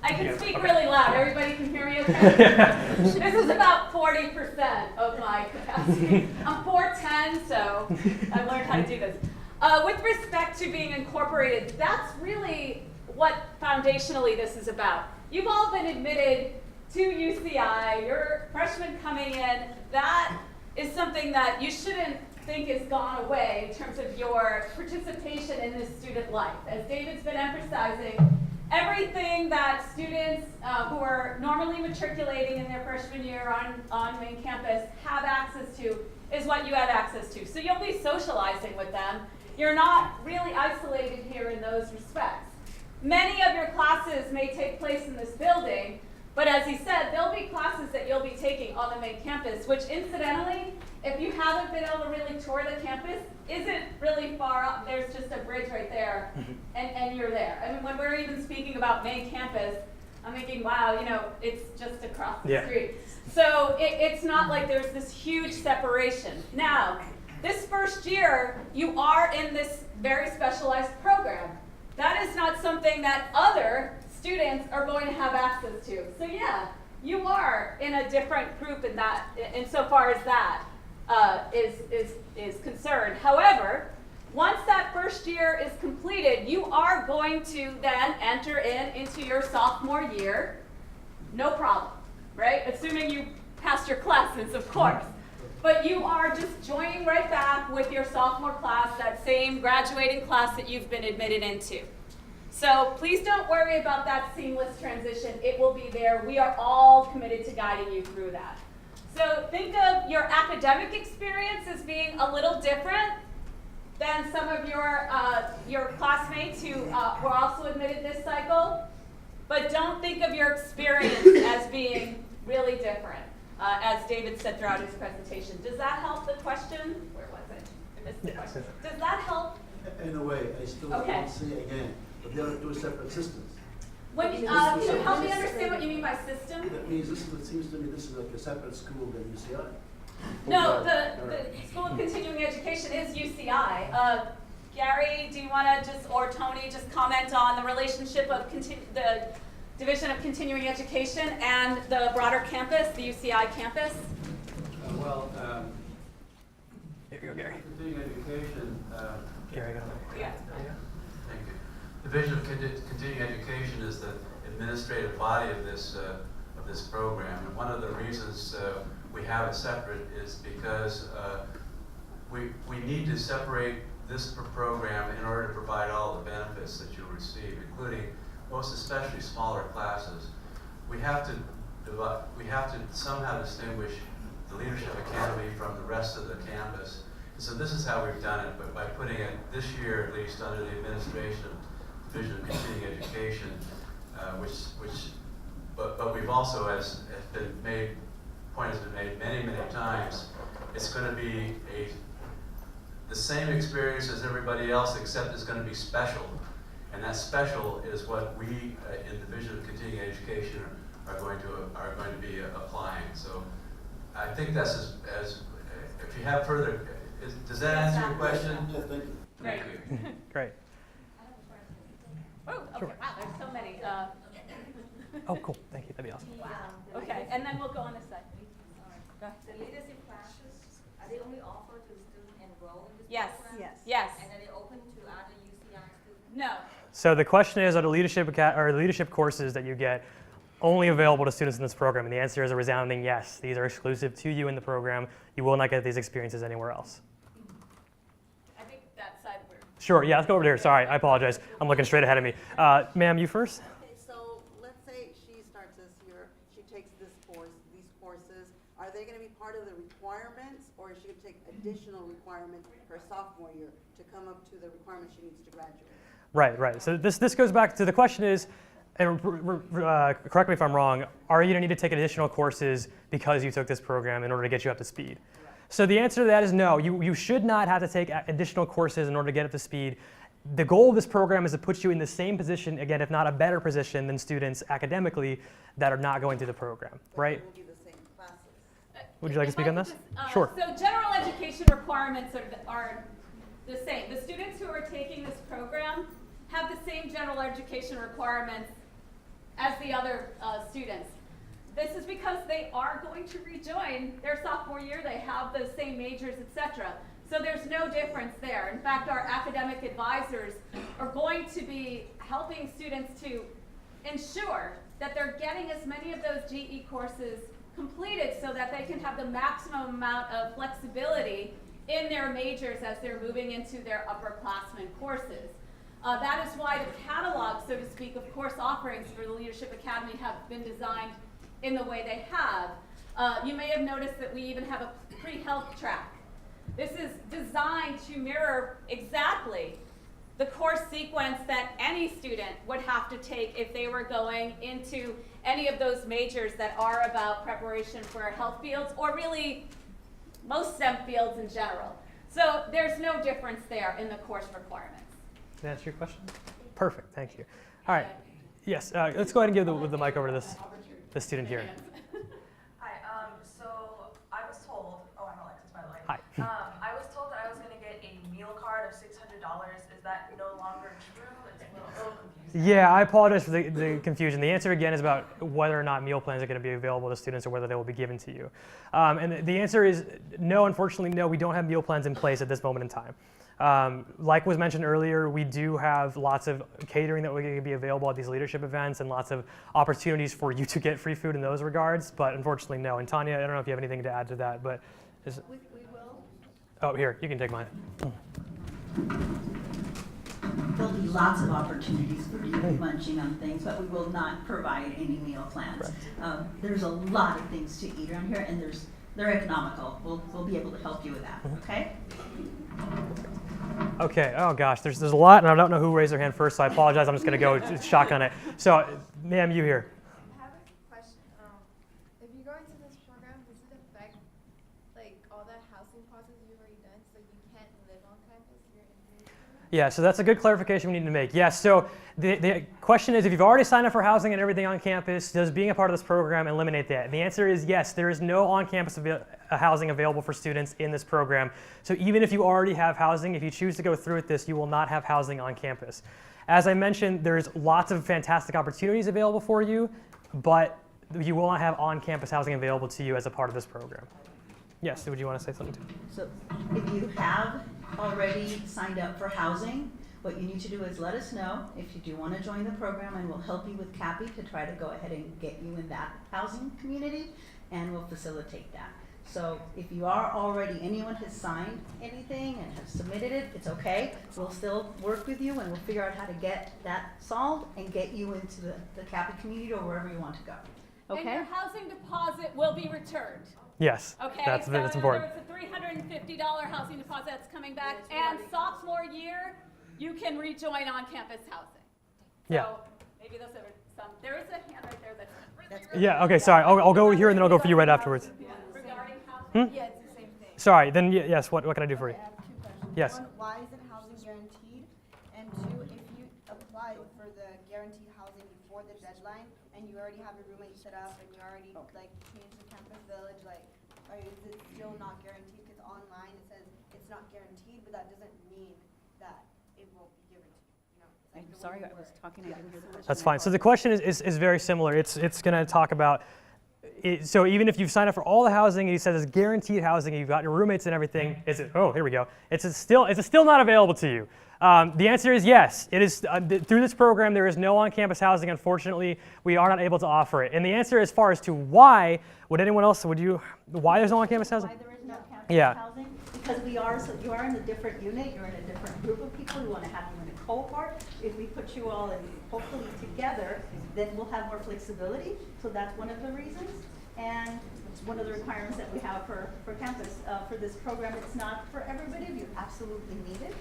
L: I can speak really loud. Everybody can hear me okay? This is about 40% of my capacity. I'm 4'10", so I've learned how to do this. With respect to being incorporated, that's really what foundationally this is about. You've all been admitted to UCI. You're freshmen coming in. That is something that you shouldn't think has gone away in terms of your participation in this student life. As David's been emphasizing, everything that students who are normally matriculating in their freshman year on main campus have access to is what you have access to. So you'll be socializing with them. You're not really isolated here in those respects. Many of your classes may take place in this building, but as he said, there'll be classes that you'll be taking on the main campus, which incidentally, if you haven't been able to really tour the campus, isn't really far up. There's just a bridge right there, and you're there. I mean, when we're even speaking about main campus, I'm thinking, wow, it's just across the street. So it's not like there's this huge separation. Now, this first year, you are in this very specialized program. That is not something that other students are going to have access to. So yeah, you are in a different group in that, insofar as that is concerned. However, once that first year is completed, you are going to then enter into your sophomore year, no problem, right? Assuming you passed your classes, of course. But you are just joining right back with your sophomore class, that same graduating class that you've been admitted into. So please don't worry about that seamless transition. It will be there. We are all committed to guiding you through that. So think of your academic experience as being a little different than some of your classmates who were also admitted this cycle. But don't think of your experience as being really different. As David said throughout his presentation. Does that help the question? Where was it? I missed the question. Does that help?
K: In a way, I still don't see again, but there are two separate systems.
L: Can you help me understand what you mean by system?
K: That means it seems to me this is like a separate school than UCI.
L: No, the School of Continuing Education is UCI. Gary, do you want to or Tony, just comment on the relationship of the Division of Continuing Education and the broader campus, the UCI campus?
A: Here you go, Gary.
M: Continuing education.
A: Gary, go.
L: Yeah.
M: Thank you. The Division of Continuing Education is the administrative body of this program, and one of the reasons we have it separate is because we need to separate this program in order to provide all the benefits that you'll receive, including most especially smaller classes. We have to somehow distinguish the Leadership Academy from the rest of the campus. And so this is how we've done it, but by putting it this year at least under the administration of Division of Continuing Education, but we've also, as point has been made many, many times, it's going to be the same experience as everybody else, except it's going to be special. And that special is what we in the Division of Continuing Education are going to be applying. So I think that's as if you have further, does that answer your question?
K: Yes, thank you.
L: Great.
A: Great.
L: Oh, okay.
A: Sure.
L: Wow, there's so many.
A: Oh, cool. Thank you. That'd be awesome.
L: Okay, and then we'll go on this side. Go ahead.
J: The leadership classes, are they only offered to students enrolled in this
L: Yes.
J: program?
L: Yes.
J: And are they open to other UCI students?
L: No.
A: So the question is, are the leadership courses that you get only available to students in this program? And the answer is a resounding yes. These are exclusive to you in the program. You will not get these experiences anywhere else.
L: I think that side we're.
A: Sure. Yeah. Let's go over to here. Sorry. I apologize. I'm looking straight ahead of me. Ma'am, you first.
N: Okay, so let's say she starts this year, she takes these courses. Are they going to be part of the requirements, or is she going to take additional requirements her sophomore year to come up to the requirements she needs to graduate?
A: Right. So this goes back to the question is, and correct me if I'm wrong, are you going to need to take additional courses because you took this program in order to get you up to speed? So the answer to that is no. You should not have to take additional courses in order to get up to speed. The goal of this program is to put you in the same position, again, if not a better position than students academically that are not going through the program, right?
N: It will be the same classes.
A: Would you like to speak on this?
L: Sure.
A: Sure.
L: So general education requirements are the same. The students who are taking this program have the same general education requirements as the other students. This is because they are going to rejoin their sophomore year. They have the same majors, etc. So there's no difference there. In fact, our academic advisors are going to be helping students to ensure that they're getting as many of those GE courses completed so that they can have the maximum amount of flexibility in their majors as they're moving into their upperclassmen courses. That is why the catalog, so to speak, of course offerings for the Leadership Academy have been designed in the way they have. You may have noticed that we even have a pre-health track. This is designed to mirror exactly the course sequence that any student would have to take if they were going into any of those majors that are about preparation for health fields, or really most STEM fields in general. So there's no difference there in the course requirements.
A: Did that answer your question? Perfect, thank you. All right, yes, let's go ahead and give the mic over to this student here.
O: Hi, so I was told, oh, I'm Alexis, by the way.
A: Hi.
O: I was told that I was going to get a meal card of $600. Is that no longer true? It's a little confusing.
A: Yeah, I apologize for the confusion. The answer again is about whether or not meal plans are going to be available to students or whether they will be given to you. And the answer is no, unfortunately, no, we don't have meal plans in place at this moment in time. Like was mentioned earlier, we do have lots of catering that will be available at these leadership events and lots of opportunities for you to get free food in those regards, but unfortunately, no. And Tanya, I don't know if you have anything to add to that, but
N: We will.
A: oh, here, you can take mine.
I: There'll be lots of opportunities for you munching on things, but we will not provide any meal plans. There's a lot of things to eat around here, and they're economical. We'll be able to help you with that, okay?
A: Okay, oh gosh, there's a lot, and I don't know who raised their hand first, so I apologize. I'm just going to go shotgun it. So, ma'am, you here.
P: I have a question. If you go into this program, does it affect like all the housing process you've already done, so you can't live on campus if you're in this program?
A: Yeah, so that's a good clarification we need to make. Yes, so the question is, if you've already signed up for housing and everything on campus, does being a part of this program eliminate that? And the answer is yes, there is no on-campus housing available for students in this program. So even if you already have housing, if you choose to go through with this, you will not have housing on campus. As I mentioned, there's lots of fantastic opportunities available for you, but you will not have on-campus housing available to you as a part of this program. Yes, would you want to say something too?
I: So if you have already signed up for housing, what you need to do is let us know if you do want to join the program, and we'll help you with CAPI to try to go ahead and get you in that housing community, and we'll facilitate that. So if you are already, anyone has signed anything and have submitted it, it's okay. We'll still work with you, and we'll figure out how to get that solved and get you into the CAPI community or wherever you want to go. Okay?
L: And your housing deposit will be returned.
A: Yes,
L: Okay,
A: that's important.
L: There was a $350 housing deposit that's coming back, and sophomore year, you can rejoin on-campus housing. So
A: Yeah.
L: maybe those are some. There is a hand right there that's really.
A: Yeah, okay, sorry. I'll go here and then I'll go for you right afterwards.
L: Regarding housing.
P: Yeah, it's the same thing.
A: Sorry, then yes, what can I do for you?
P: I have two questions.
A: Yes.
P: One, why is it housing guaranteed? And two, if you apply apply for the guaranteed housing before the deadline, and you already have a roommate set up, and you already like changed the campus village, like, or is it still not guaranteed? Because online it says it's not guaranteed, but that doesn't mean that it won't be given to you. You know, it's like
Q: I'm sorry, I was talking. I didn't hear the question.
A: That's fine. So the question is very similar. It's going to talk about. So even if you've signed up for all the housing and you said it's guaranteed housing, and you've got your roommates and everything, is it? Oh, here we go. Is it still not available to you? The answer is yes. It is through this program. There is no on-campus housing. Unfortunately, we are not able to offer it. And the answer, as far as to why, would anyone else? Why there's no on-campus housing?
I: Why there is no campus
A: Yeah.
I: housing? Because you are in a different unit. You're in a different group of people. We want to have you in a cohort. If we put you all in, hopefully together, then we'll have more flexibility. So that's one of the reasons. And it's one of the requirements that we have for campus. For this program, it's not for everybody if you absolutely need it.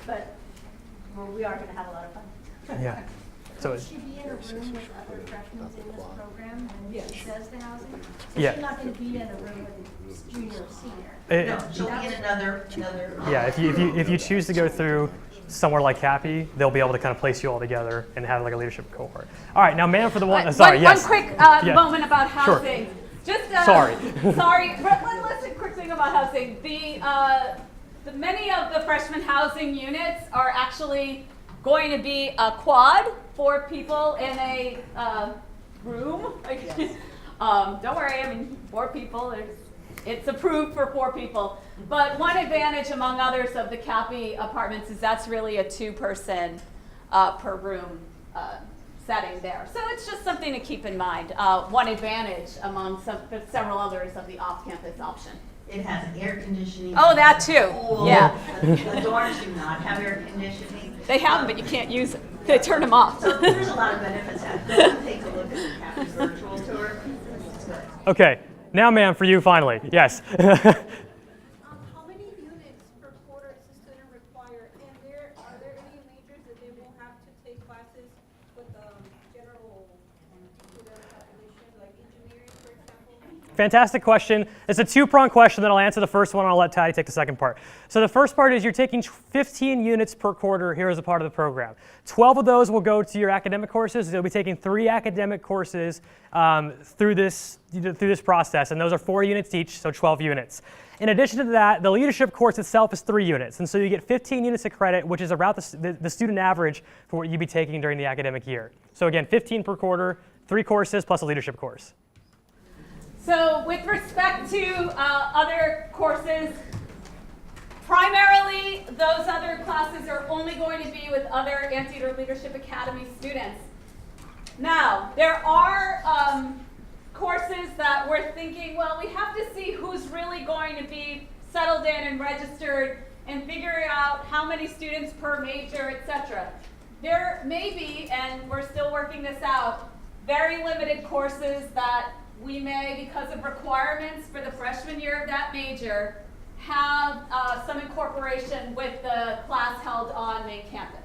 I: But we are going to have a lot of fun.
A: Yeah. So
J: Will she be in a room with other freshmen in this program when she does the housing? So
A: Yeah.
J: she's not going to be in a room with a junior or senior?
I: No, she'll be in another.
A: Yeah. If you choose to go through somewhere like Cappy, they'll be able to kind of place you all together and have like a leadership cohort. All right, now, ma'am, for the one. Sorry. Yes.
L: One quick moment about housing.
A: Sure.
L: Just
A: sorry.
L: Sorry. Let's quick thing about housing. Many of the freshman housing units are actually going to be a quad, 4 people in a room. Don't worry, I mean 4 people. It's approved for 4 people. But one advantage, among others, of the Cappy apartments is that's really a 2-person per room setting there. So it's just something to keep in mind. One advantage among several others of the off-campus option.
I: It has air conditioning.
L: Oh, that too.
I: Pool.
L: Yeah.
I: The dorms do not have air conditioning.
L: They have them, but you can't use them. They turn them off.
I: So there's a lot of benefits. Go take a look at the Cappy virtual tour.
A: Okay. Now, ma'am, for you, finally. Yes.
J: How many units per quarter is the student require? And are there any majors that they will have to take classes with general student population, like engineering, for example?
A: Fantastic question. It's a 2-pronged question that I'll answer the first one, and I'll let Patty take the second part. So the first part is you're taking 15 units per quarter here as a part of the program. 12 of those will go to your academic courses. You'll be taking 3 academic courses through this process, and those are 4 units each, so 12 units. In addition to that, the leadership course itself is 3 units, and so you get 15 units of credit, which is about the student average for what you'd be taking during the academic year. So again, 15 per quarter, 3 courses plus a leadership course.
L: So with respect to other courses, primarily those other classes are only going to be with other Anteater Leadership Academy students. Now, there are courses that we're thinking, well, we have to see who's really going to be settled in and registered and figure out how many students per major, etc. There may be, and we're still working this out, very limited courses that we may, because of requirements for the freshman year of that major, have some incorporation with the class held on main campus.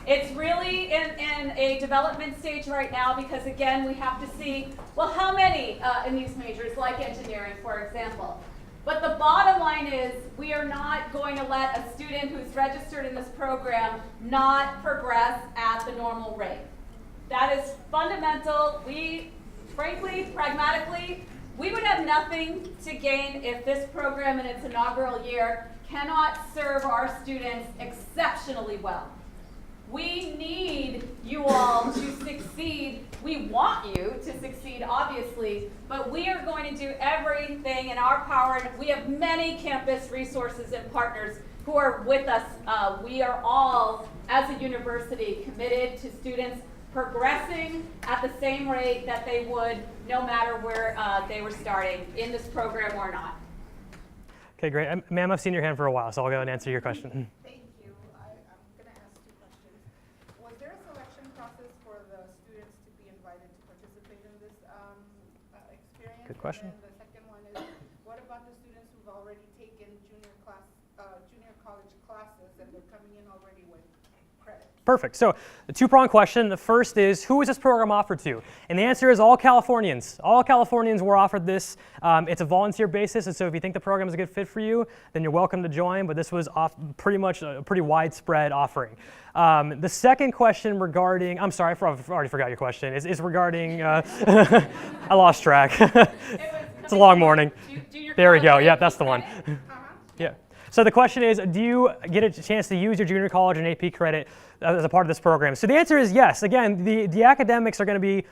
L: It's really in a development stage right now because, again, we have to see, well, how many in these majors, like engineering, for example. But the bottom line is we are not going to let a student who's registered in this program not progress at the normal rate. That is fundamental. Frankly, pragmatically, we would have nothing to gain if this program in its inaugural year cannot serve our students exceptionally well. We need you all to succeed. We want you to succeed, obviously, but we are going to do everything in our power. We have many campus resources and partners who are with us. We are all, as a university, committed to students progressing at the same rate that they would no matter where they were starting in this program or not.
A: Okay, great. Ma'am, I've seen your hand for a while, so I'll go and answer your question.
R: Thank you. I'm going to ask 2 questions. Was there a selection process for the students to be invited to participate in this experience?
A: Good question.
R: And the second one is, what about the students who've already taken junior college classes and they're coming in already with credits?
A: Perfect. So the two-pronged question. The first is, who is this program offered to? And the answer is all Californians. All Californians were offered this. It's a volunteer basis, and so if you think the program is a good fit for you, then you're welcome to join, but this was pretty much a pretty widespread offering. The second question regarding, I'm sorry, I already forgot your question, is regarding, I lost track. It's a long morning. There we go. Yeah, that's the one. Yeah. So the question is, do you get a chance to use your junior college and AP credit as a part of this program? So the answer is yes. Again, the academics are going to be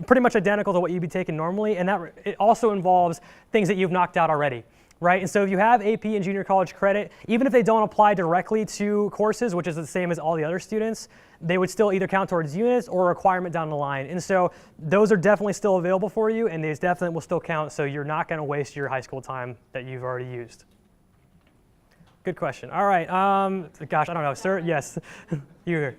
A: pretty much identical to what you'd be taking normally, and that it also involves things that you've knocked out already, right? And so if you have AP and junior college credit, even if they don't apply directly to courses, which is the same as all the other students, they would still either count towards units or a requirement down the line. And so those are definitely still available for you, and these definitely will still count, so you're not going to waste your high school time that you've already used. Good question. All right. Gosh, I don't know, sir. Yes, you here.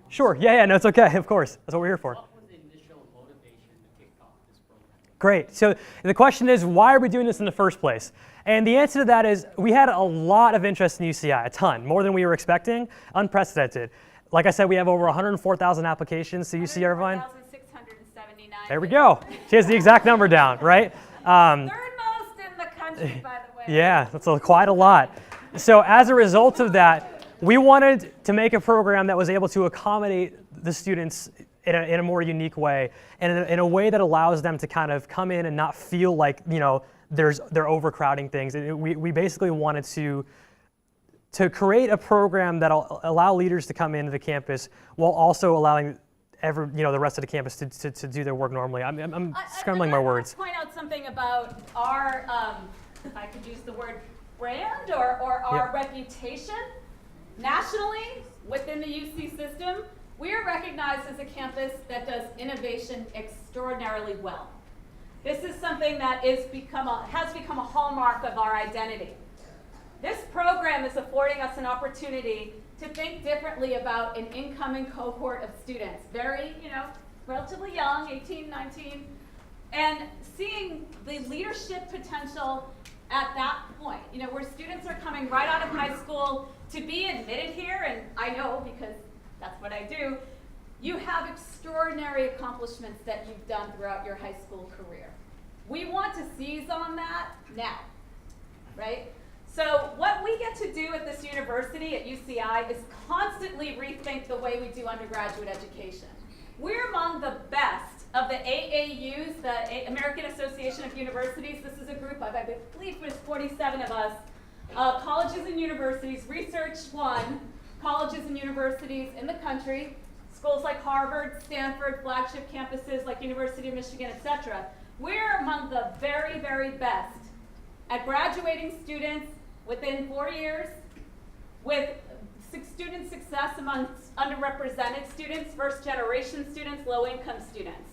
A: Sure. Yeah. No, it's okay. Of course. That's what we're here for.
S: What was the initial motivation to kick off this program?
A: Great. So the question is, why are we doing this in the first place? And the answer to that is, we had a lot of interest in UCI, a ton, more than we were expecting, unprecedented. Like I said, we have over 104,000 applications to UC Irvine.
L: 104,679.
A: There we go. She has the exact number down, right?
L: Third most in the country, by the way.
A: Yeah, that's quite a lot. So as a result of that, we wanted to make a program that was able to accommodate the students in a more unique way, and in a way that allows them to kind of come in and not feel like, you know, they're overcrowding things. We basically wanted to create a program that'll allow leaders to come into the campus while also allowing the rest of the campus to do their work normally. I'm scrambling my words.
L: I want to point out something about our, if I could use the word brand or our reputation. Nationally, within the UC system, we are recognized as a campus that does innovation extraordinarily well. This is something that has become a hallmark of our identity. This program is affording us an opportunity to think differently about an incoming cohort of students, very, relatively young, 18, 19, and seeing the leadership potential at that point, where students are coming right out of high school to be admitted here, and I know because that's what I do, you have extraordinary accomplishments that you've done throughout your high school career. We want to seize on that now, right? So what we get to do at this university, at UCI, is constantly rethink the way we do undergraduate education. We're among the best of the AAUs, the American Association of Universities. This is a group of, I believe there's 47 of us, colleges and universities, Research One, colleges and universities in the country, schools like Harvard, Stanford, flagship campuses like University of Michigan, etc. We're among the very, very best at graduating students within 4 years, with student success amongst underrepresented students, first-generation students, low-income students.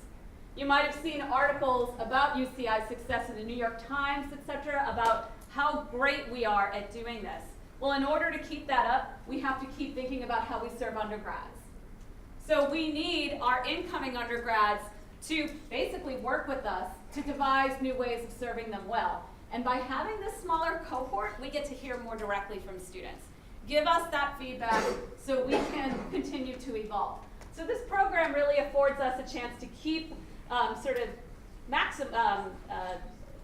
L: You might have seen articles about UCI's success in the New York Times, etc., about how great we are at doing this. Well, in order to keep that up, we have to keep thinking about how we serve undergrads. So we need our incoming undergrads to basically work with us to devise new ways of serving them well. And by having this smaller cohort, we get to hear more directly from students. Give us that feedback so we can continue to evolve. So this program really affords us a chance to keep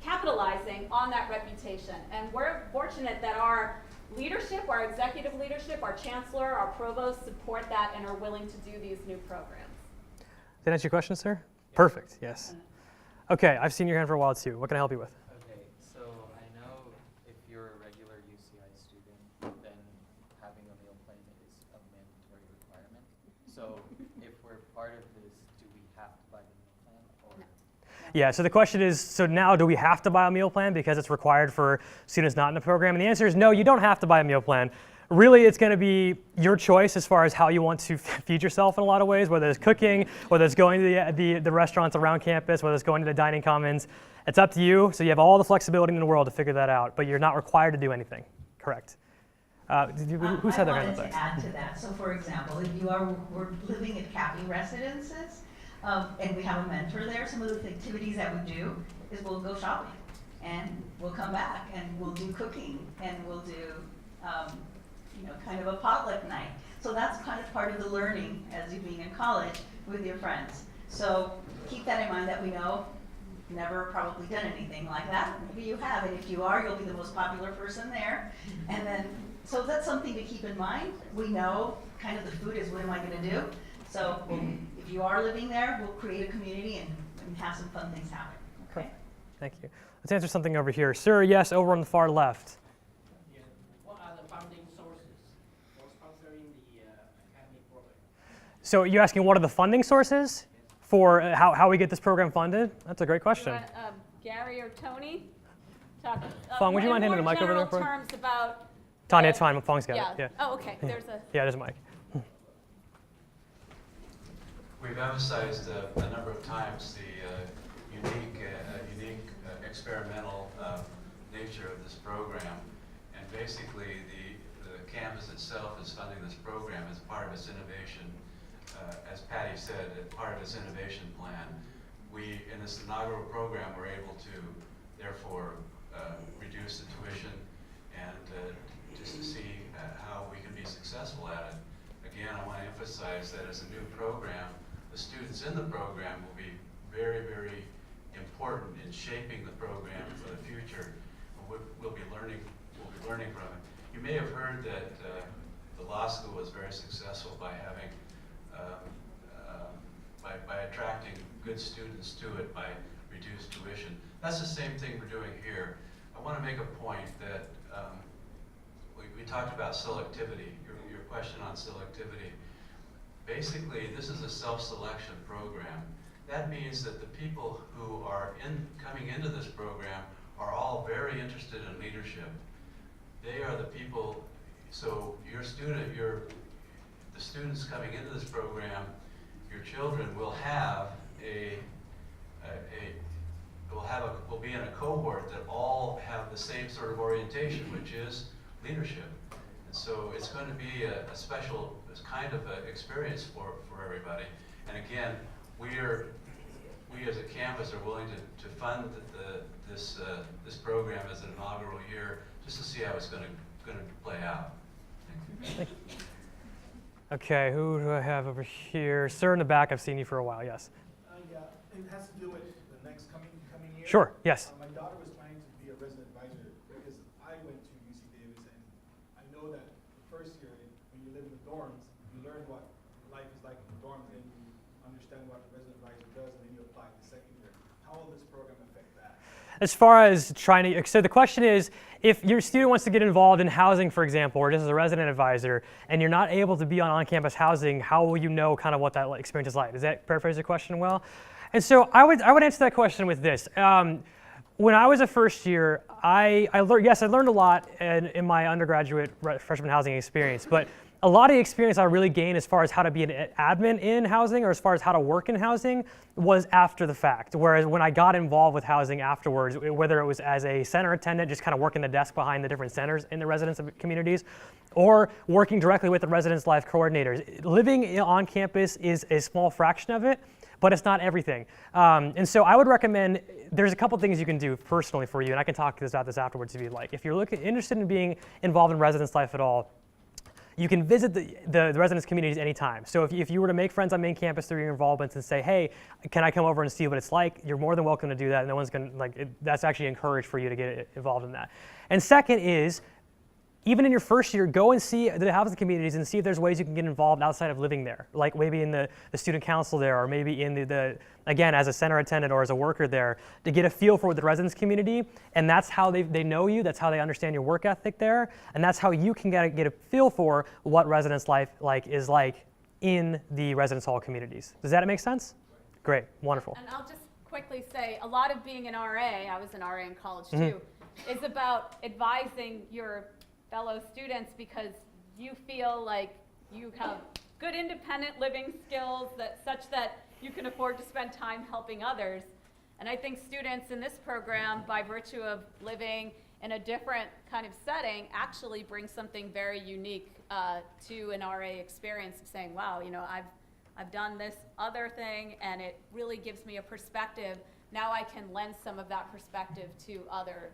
L: capitalizing on that reputation. And we're fortunate that our leadership, our executive leadership, our chancellor, our provost support that and are willing to do these new programs.
A: Did that answer your question, sir? Yeah. Perfect, yes. Okay, I've seen your hand for a while too. What can I help you with?
T: Okay, so I know if you're a regular UCI student, then having a meal plan is a mandatory requirement. So if we're part of this, do we have to buy the meal plan? Or?
A: Yeah, so the question is, so now do we have to buy a meal plan because it's required for students not in the program? And the answer is no, you don't have to buy a meal plan. Really, it's going to be your choice as far as how you want to feed yourself in a lot of ways, whether it's cooking, whether it's going to the restaurants around campus, whether it's going to the dining commons. It's up to you, so you have all the flexibility in the world to figure that out, but you're not required to do anything. Correct. Who said that?
I: I wanted to add to that. So for example, if we're living at Cappy residences, and we have a mentor there, some of the activities that we do is we'll go shopping, and we'll come back, and we'll do cooking, and we'll do kind of a potluck night. So that's kind of part of the learning as you being in college with your friends. So keep that in mind that we know never probably done anything like that. Maybe you have, and if you are, you'll be the most popular person there. And then, so that's something to keep in mind. We know kind of the food is what am I going to do. So if you are living there, we'll create a community and have some fun things happen. Okay.
A: Thank you. Let's answer something over here. Sir, yes, over on the far left.
U: Yeah. What are the funding sources for sponsoring the academy program?
A: So you're asking what are the funding sources for how we get this program funded? That's a great question.
L: You want, Gary or Tony? Talk,
A: Fong, would you mind
L: in
A: handing the
L: more
A: mic over there?
L: general terms about
A: Tanya, it's fine. Fong's got
L: yeah.
A: it. Yeah.
L: Oh, okay. There's a.
A: Yeah, there's a mic.
M: We've emphasized a number of times the unique experimental nature of this program, and basically the campus itself is funding this program as part of its innovation. As Patty said, as part of its innovation plan, we in this inaugural program were able to therefore reduce the tuition and just to see how we can be successful at it. Again, I want to emphasize that as a new program, the students in the program will be very, very important in shaping the program for the future. We'll be learning from it. You may have heard that the law school was very successful by having by attracting good students to it by reduced tuition. That's the same thing we're doing here. I want to make a point that we talked about selectivity, your question on selectivity. Basically, this is a self-selection program. That means that the people who are coming into this program are all very interested in leadership. They are the people, so the students coming into this program, your children will be in a cohort that all have the same sort of orientation, which is leadership. And so it's going to be a special kind of experience for everybody. And again, we as a campus are willing to fund this program as an inaugural year just to see how it's going to play out. Thank you.
A: Okay, who do I have over here? Sir in the back, I've seen you for a while, yes.
V: Yeah, it has to do with the next coming year.
A: Sure, yes.
V: My daughter was planning to be a resident advisor because I went to UC Davis, and I know that the first year, when you live in the dorms, you learn what life is like in the dorms, and you understand what the resident advisor does, and then you apply the second year. How will this program affect that?
A: As far as trying to, so the question is, if your student wants to get involved in housing, for example, or just as a resident advisor, and you're not able to be on campus housing, how will you know kind of what that experience is like? Does that paraphrase the question well? And so I would answer that question with this. When I was a first year, I learned a lot in my undergraduate freshman housing experience, but a lot of the experience I really gained as far as how to be an admin in housing or as far as how to work in housing was after the fact. Whereas when I got involved with housing afterwards, whether it was as a center attendant, just kind of working the desk behind the different centers in the residence communities, or working directly with the residence life coordinators, living on campus is a small fraction of it, but it's not everything. And so I would recommend, there's a couple things you can do personally for you, and I can talk about this afterwards if you'd like. If you're interested in being involved in residence life at all, you can visit the residence communities anytime. So if you were to make friends on main campus through your involvements and say, hey, can I come over and see what it's like? You're more than welcome to do that. No one's going to, that's actually encouraged for you to get involved in that. And second is, even in your first year, go and see the housing communities and see if there's ways you can get involved outside of living there, like maybe in the student council there, or maybe in again, as a center attendant or as a worker there, to get a feel for the residence community. And that's how they know you, that's how they understand your work ethic there, and that's how you can get a feel for what residence life is like in the residence hall communities. Does that make sense? Great, wonderful.
L: And I'll just quickly say, a lot of being an RA, I was an RA in college too, is about advising your fellow students because you feel like you have good independent living skills such that you can afford to spend time helping others. And I think students in this program, by virtue of living in a different kind of setting, actually bring something very unique to an RA experience, saying, wow, I've done this other thing and it really gives me a perspective. Now I can lend some of that perspective to other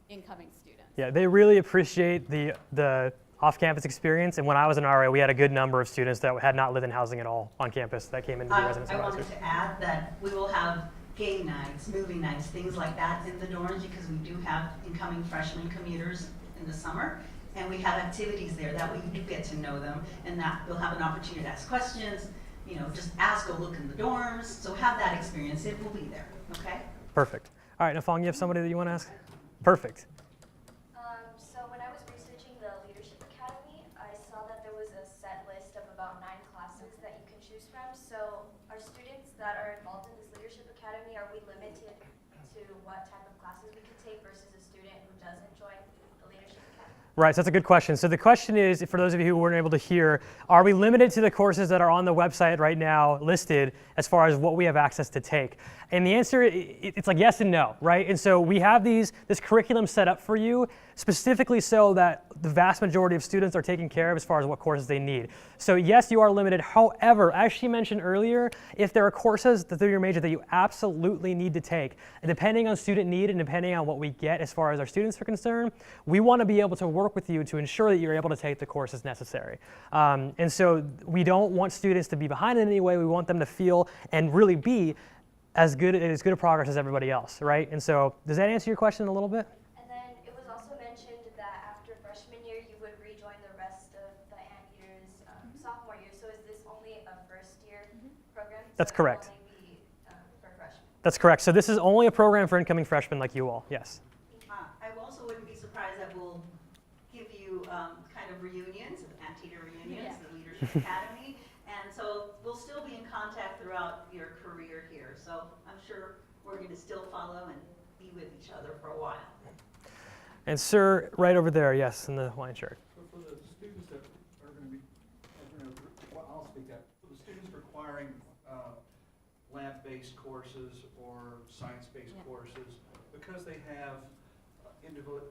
L: incoming students.
A: Yeah, they really appreciate the off-campus experience. And when I was an RA, we had a good number of students that had not lived in housing at all on campus that came into the residence
I: I
A: advisors.
I: wanted to add that we will have game nights, movie nights, things like that in the dorms because we do have incoming freshman commuters in the summer. And we have activities there. That way you do get to know them and that you'll have an opportunity to ask questions, you know, just ask, go look in the dorms. So have that experience. It will be there, okay?
A: Perfect. All right, Nafong, you have somebody that you want to ask? Perfect.
B: So when I was researching the Leadership Academy, I saw that there was a set list of about 9 classes that you can choose from. So are students that are involved in this Leadership Academy, are we limited to what type of classes we can take versus a student who doesn't join the Leadership Academy?
A: Right, so that's a good question. So the question is, for those of you who weren't able to hear, are we limited to the courses that are on the website right now listed as far as what we have access to take? And the answer, it's like yes and no, right? And so we have this curriculum set up for you specifically so that the vast majority of students are taken care of as far as what courses they need. So yes, you are limited. However, as she mentioned earlier, if there are courses through your major that you absolutely need to take, and depending on student need and depending on what we get as far as our students are concerned, we want to be able to work with you to ensure that you're able to take the courses necessary. And so we don't want students to be behind in any way. We want them to feel and really be as good a progress as everybody else, right? And so does that answer your question a little bit?
B: And then it was also mentioned that after freshman year, you would rejoin the rest of the Anteater's sophomore year. So is this only a first year program?
A: That's correct.
B: So it will only be for freshmen?
A: That's correct. So this is only a program for incoming freshmen like you all, yes.
I: I also wouldn't be surprised that we'll give you kind of reunions, Anteater reunions, the Leadership Academy. And so we'll still be in contact throughout your career here. So I'm sure we're going to still follow and be with each other for a while.
A: And sir, right over there, yes, in the wine shirt.
V: So for the students that are going to be, well, I'll speak that. For the students requiring lab-based courses or science-based courses, because they have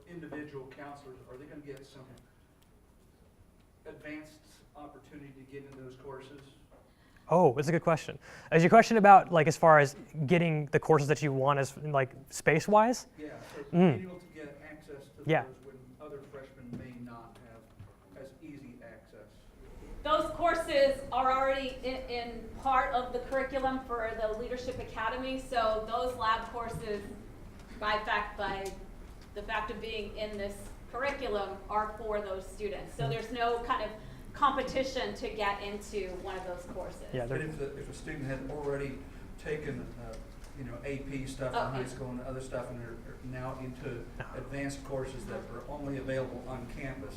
V: individual counselors, are they going to get some advanced opportunity to get into those courses?
A: Oh, that's a good question. Is your question about like as far as getting the courses that you want as like space-wise?
V: Yeah, so being able to get access to
A: Yeah.
V: those when other freshmen may not have as easy access.
L: Those courses are already in part of the curriculum for the Leadership Academy, so those lab courses, by the fact of being in this curriculum, are for those students. So there's no kind of competition to get into one of those courses.
A: Yeah,
K: But if a student had already taken, AP stuff in high school and other stuff, and they're now into advanced courses that are only available on campus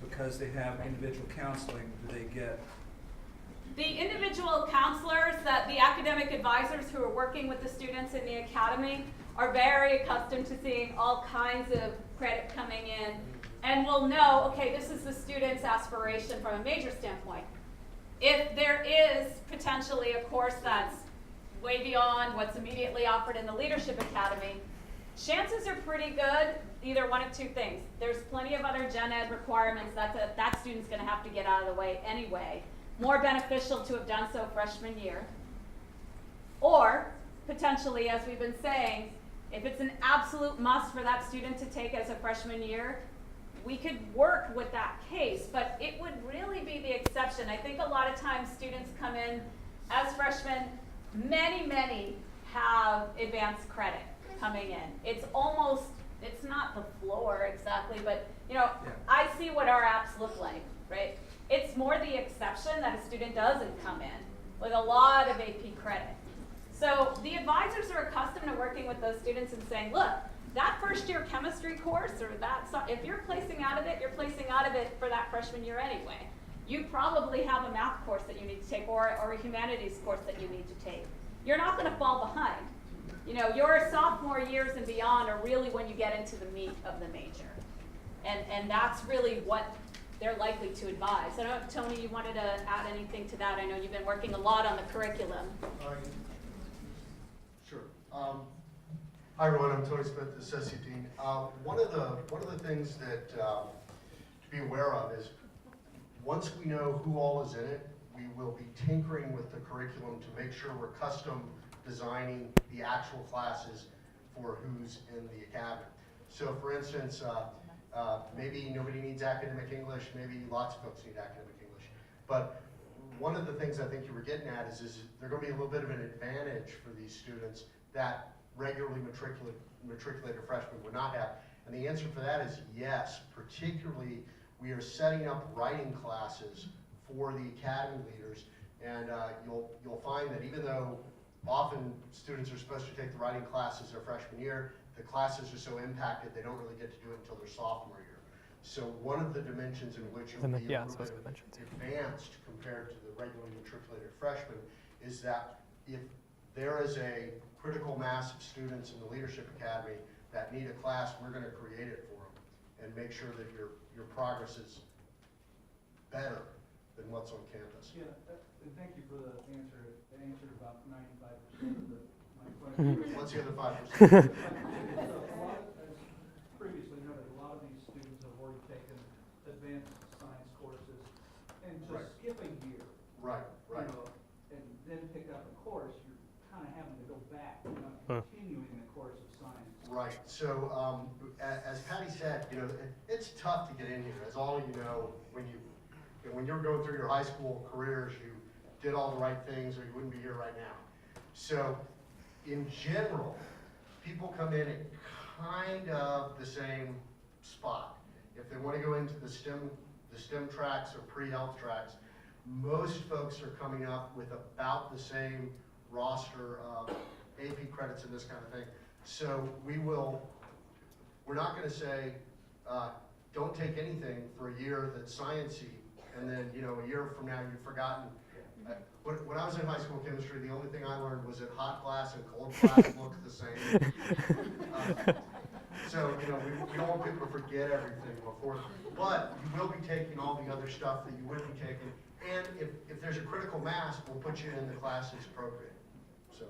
K: because they have individual counseling, do they get?
L: The individual counselors, the academic advisors who are working with the students in the academy are very accustomed to seeing all kinds of credit coming in, and will know, okay, this is the student's aspiration from a major standpoint. If there is potentially a course that's way beyond what's immediately offered in the Leadership Academy, chances are pretty good, either one of two things. There's plenty of other gen ed requirements that student's gonna have to get out of the way anyway. More beneficial to have done so freshman year. Or, potentially, as we've been saying, if it's an absolute must for that student to take as a freshman year, we could work with that case, but it would really be the exception. I think a lot of times students come in as freshmen, many have advanced credit coming in. It's not the floor exactly, but I see what our apps look like, right? It's more the exception that a student doesn't come in with a lot of AP credit. So the advisors are accustomed to working with those students and saying, look, that first year chemistry course, or if you're placing out of it, you're placing out of it for that freshman year anyway. You probably have a math course that you need to take or a humanities course that you need to take. You're not going to fall behind. Your sophomore years and beyond are really when you get into the meat of the major. And that's really what they're likely to advise. I don't know if, Tony, you wanted to add anything to that. I know you've been working a lot on the curriculum.
D: Sure. Hi everyone, I'm Tony Smith, Associate Dean. One of the things that to be aware of is once we know who all is in it, we will be tinkering with the curriculum to make sure we're custom designing the actual classes for who's in the academy. So for instance, Maybe nobody needs academic English, maybe lots of folks need academic English. But one of the things I think you were getting at is there's going to be a little bit of an advantage for these students that regularly matriculated freshmen would not have. And the answer for that is yes. Particularly, we are setting up writing classes for the academy leaders, and you'll find that even though often students are supposed to take the writing classes their freshman year, the classes are so impacted they don't really get to do it until their sophomore year. So one of the dimensions in which you'll be a little bit advanced compared to the regularly matriculated freshman is that if there is a critical mass of students in the Leadership Academy that need a class, we're going to create it for them and make sure that your progress is better than what's on campus.
E: Yeah, and thank you for the answer. It answered about 95% of my question.
D: What's the other 5%?
E: Previously noted, a lot of these students have already taken advanced science courses, and to skip a year,
D: right.
E: You know, and then pick up a course, you're kind of having to go back, you're not continuing the course of science.
D: Right. So as Patty said, you know, it's tough to get in here. As all of you know, when you're going through your high school careers, you did all the right things, or you wouldn't be here right now. So in general, people come in at kind of the same spot. If they want to go into the STEM tracks or pre-health tracks, most folks are coming up with about the same roster of AP credits and this kind of thing. So we're not going to say, don't take anything for a year that's sciencey, and then, you know, a year from now you've forgotten. When I was in high school chemistry, the only thing I learned was that hot glass and cold glass look the same. So, you know, we don't want people to forget everything before, but you will be taking all the other stuff that you would be taking, and if there's a critical mass, we'll put you in the class that's appropriate. So.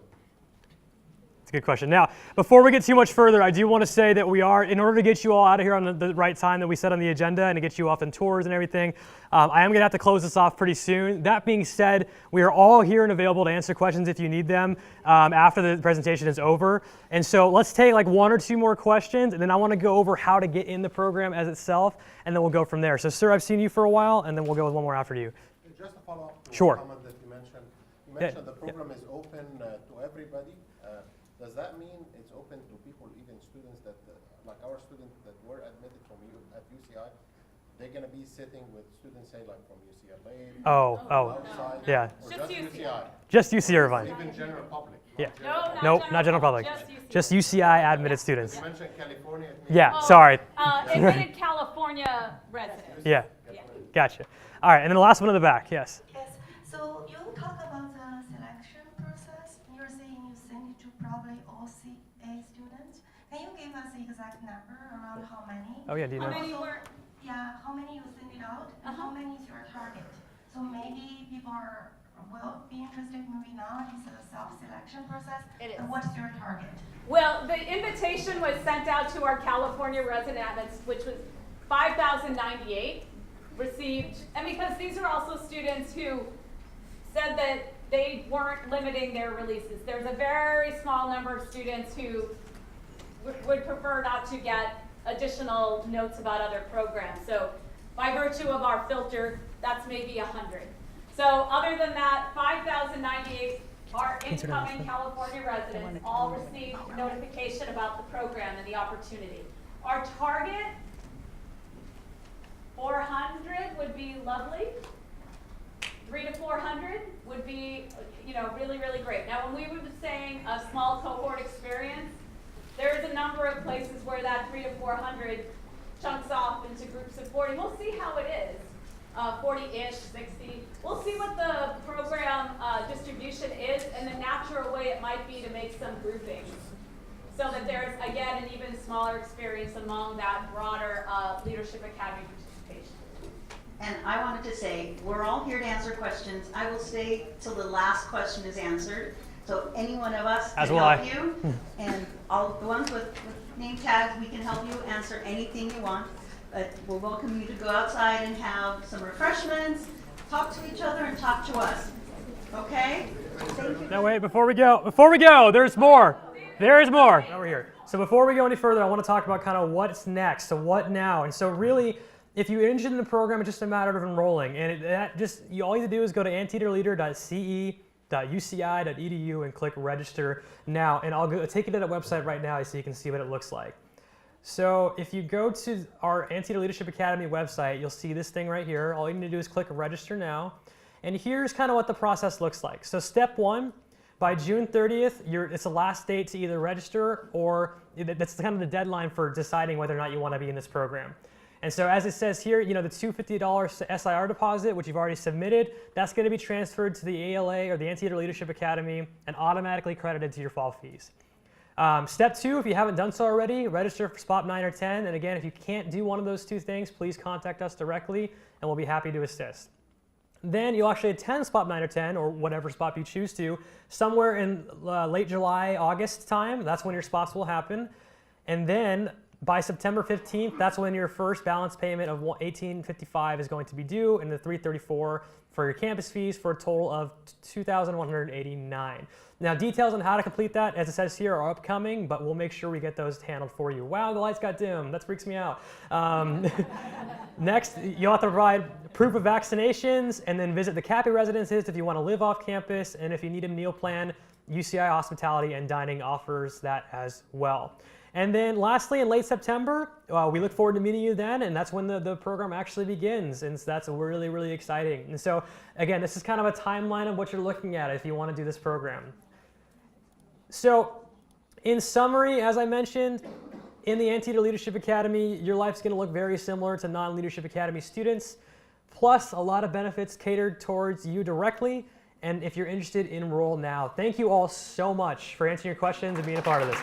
A: It's a good question. Now, before we get too much further, I do want to say that we are, in order to get you all out of here on the right time that we set on the agenda and to get you off in tours and everything, I am going to have to close this off pretty soon. That being said, we are all here and available to answer questions if you need them after the presentation is over. And so let's take like one or two more questions, and then I want to go over how to get in the program as itself, and then we'll go from there. So, sir, I've seen you for a while, and then we'll go with one more after you.
K: Just to follow up to
A: Sure.
K: the comment that you mentioned the program is open to everybody. Does that mean it's open to people, even students that, like our students that were admitted from at UCI, they're going to be sitting with students, say, like from UCLA, outside,
A: yeah.
K: or just UCI?
A: Just UC Irvine.
K: Even general public?
A: Yeah.
L: Nope,
A: not general public. Just UCI admitted students.
K: You mentioned California.
A: Yeah, sorry.
L: Admitted California residents.
A: Yeah, gotcha. All right, and then the last one in the back, yes.
F: Yes, so you talk about the selection process. You're saying you send it to probably all CA students. Can you give us the exact number around how many?
A: Oh yeah, do you know?
L: How many were?
F: Yeah, how many you send it out, and how many is your target? So maybe people will be interested, maybe not. It's a self-selection process.
L: It is.
F: And what's your target?
L: Well, the invitation was sent out to our California residents, which was 5,098 received, and because these are also students who said that they weren't limiting their releases. There's a very small number of students who would prefer not to get additional notes about other programs. So by virtue of our filter, that's maybe 100. So other than that, 5,098 are incoming California residents, all received notification about the program and the opportunity. Our target, 400 would be lovely. 300 to 400 would be, you know, really, really great. Now, when we were saying a small cohort experience, there's a number of places where that 300 to 400 chunks off into groups of 40. We'll see how it is, 40-ish, 60. We'll see what the program distribution is and the natural way it might be to make some groupings, so that there's, again, an even smaller experience among that broader Leadership Academy participation.
I: And I wanted to say, we're all here to answer questions. I will stay till the last question is answered. So any one of us can help you. And all the ones with name tags, we can help you answer anything you want. But we'll welcome you to go outside and have some refreshments, talk to each other, and talk to us. Okay? Thank you.
A: No, wait, before we go, there's more. There is more over here. So before we go any further, I want to talk about kind of what's next. So what now? And so really, if you're interested in the program, it's just a matter of enrolling. And all you have to do is go to anteaterleader.ce.uci.edu and click register now. And I'll take you to that website right now so you can see what it looks like. So if you go to our Anteater Leadership Academy website, you'll see this thing right here. All you need to do is click register now. And here's kind of what the process looks like. So step one, by June 30th, it's the last date to either register, or that's kind of the deadline for deciding whether or not you want to be in this program. And so as it says here, the $250 SIR deposit, which you've already submitted, that's going to be transferred to the ALA or the Anteater Leadership Academy and automatically credited to your fall fees. Step two, if you haven't done so already, register for spot 9 or 10. And again, if you can't do one of those two things, please contact us directly and we'll be happy to assist. Then you'll actually attend spot 9 or 10, or whatever spot you choose to, somewhere in late July, August time. That's when your spots will happen. And then by September 15th, that's when your first balance payment of $1,855 is going to be due, and the $334 for your campus fees, for a total of $2,189. Now, details on how to complete that, as it says here, are upcoming, but we'll make sure we get those handled for you. Wow, the lights got dim. That freaks me out. Next, you'll have to provide proof of vaccinations, and then visit the CAPI residences if you want to live off campus, and if you need a meal plan, UCI Hospitality and Dining offers that as well. And then lastly, in late September, we look forward to meeting you then, and that's when the program actually begins, and so that's really, really exciting. And so again, this is kind of a timeline of what you're looking at if you want to do this program. So in summary, as I mentioned, in the Anteater Leadership Academy, your life's going to look very similar to non-Leadership Academy students, plus a lot of benefits catered towards you directly. And if you're interested, enroll now. Thank you all so much for answering your questions and being a part of this.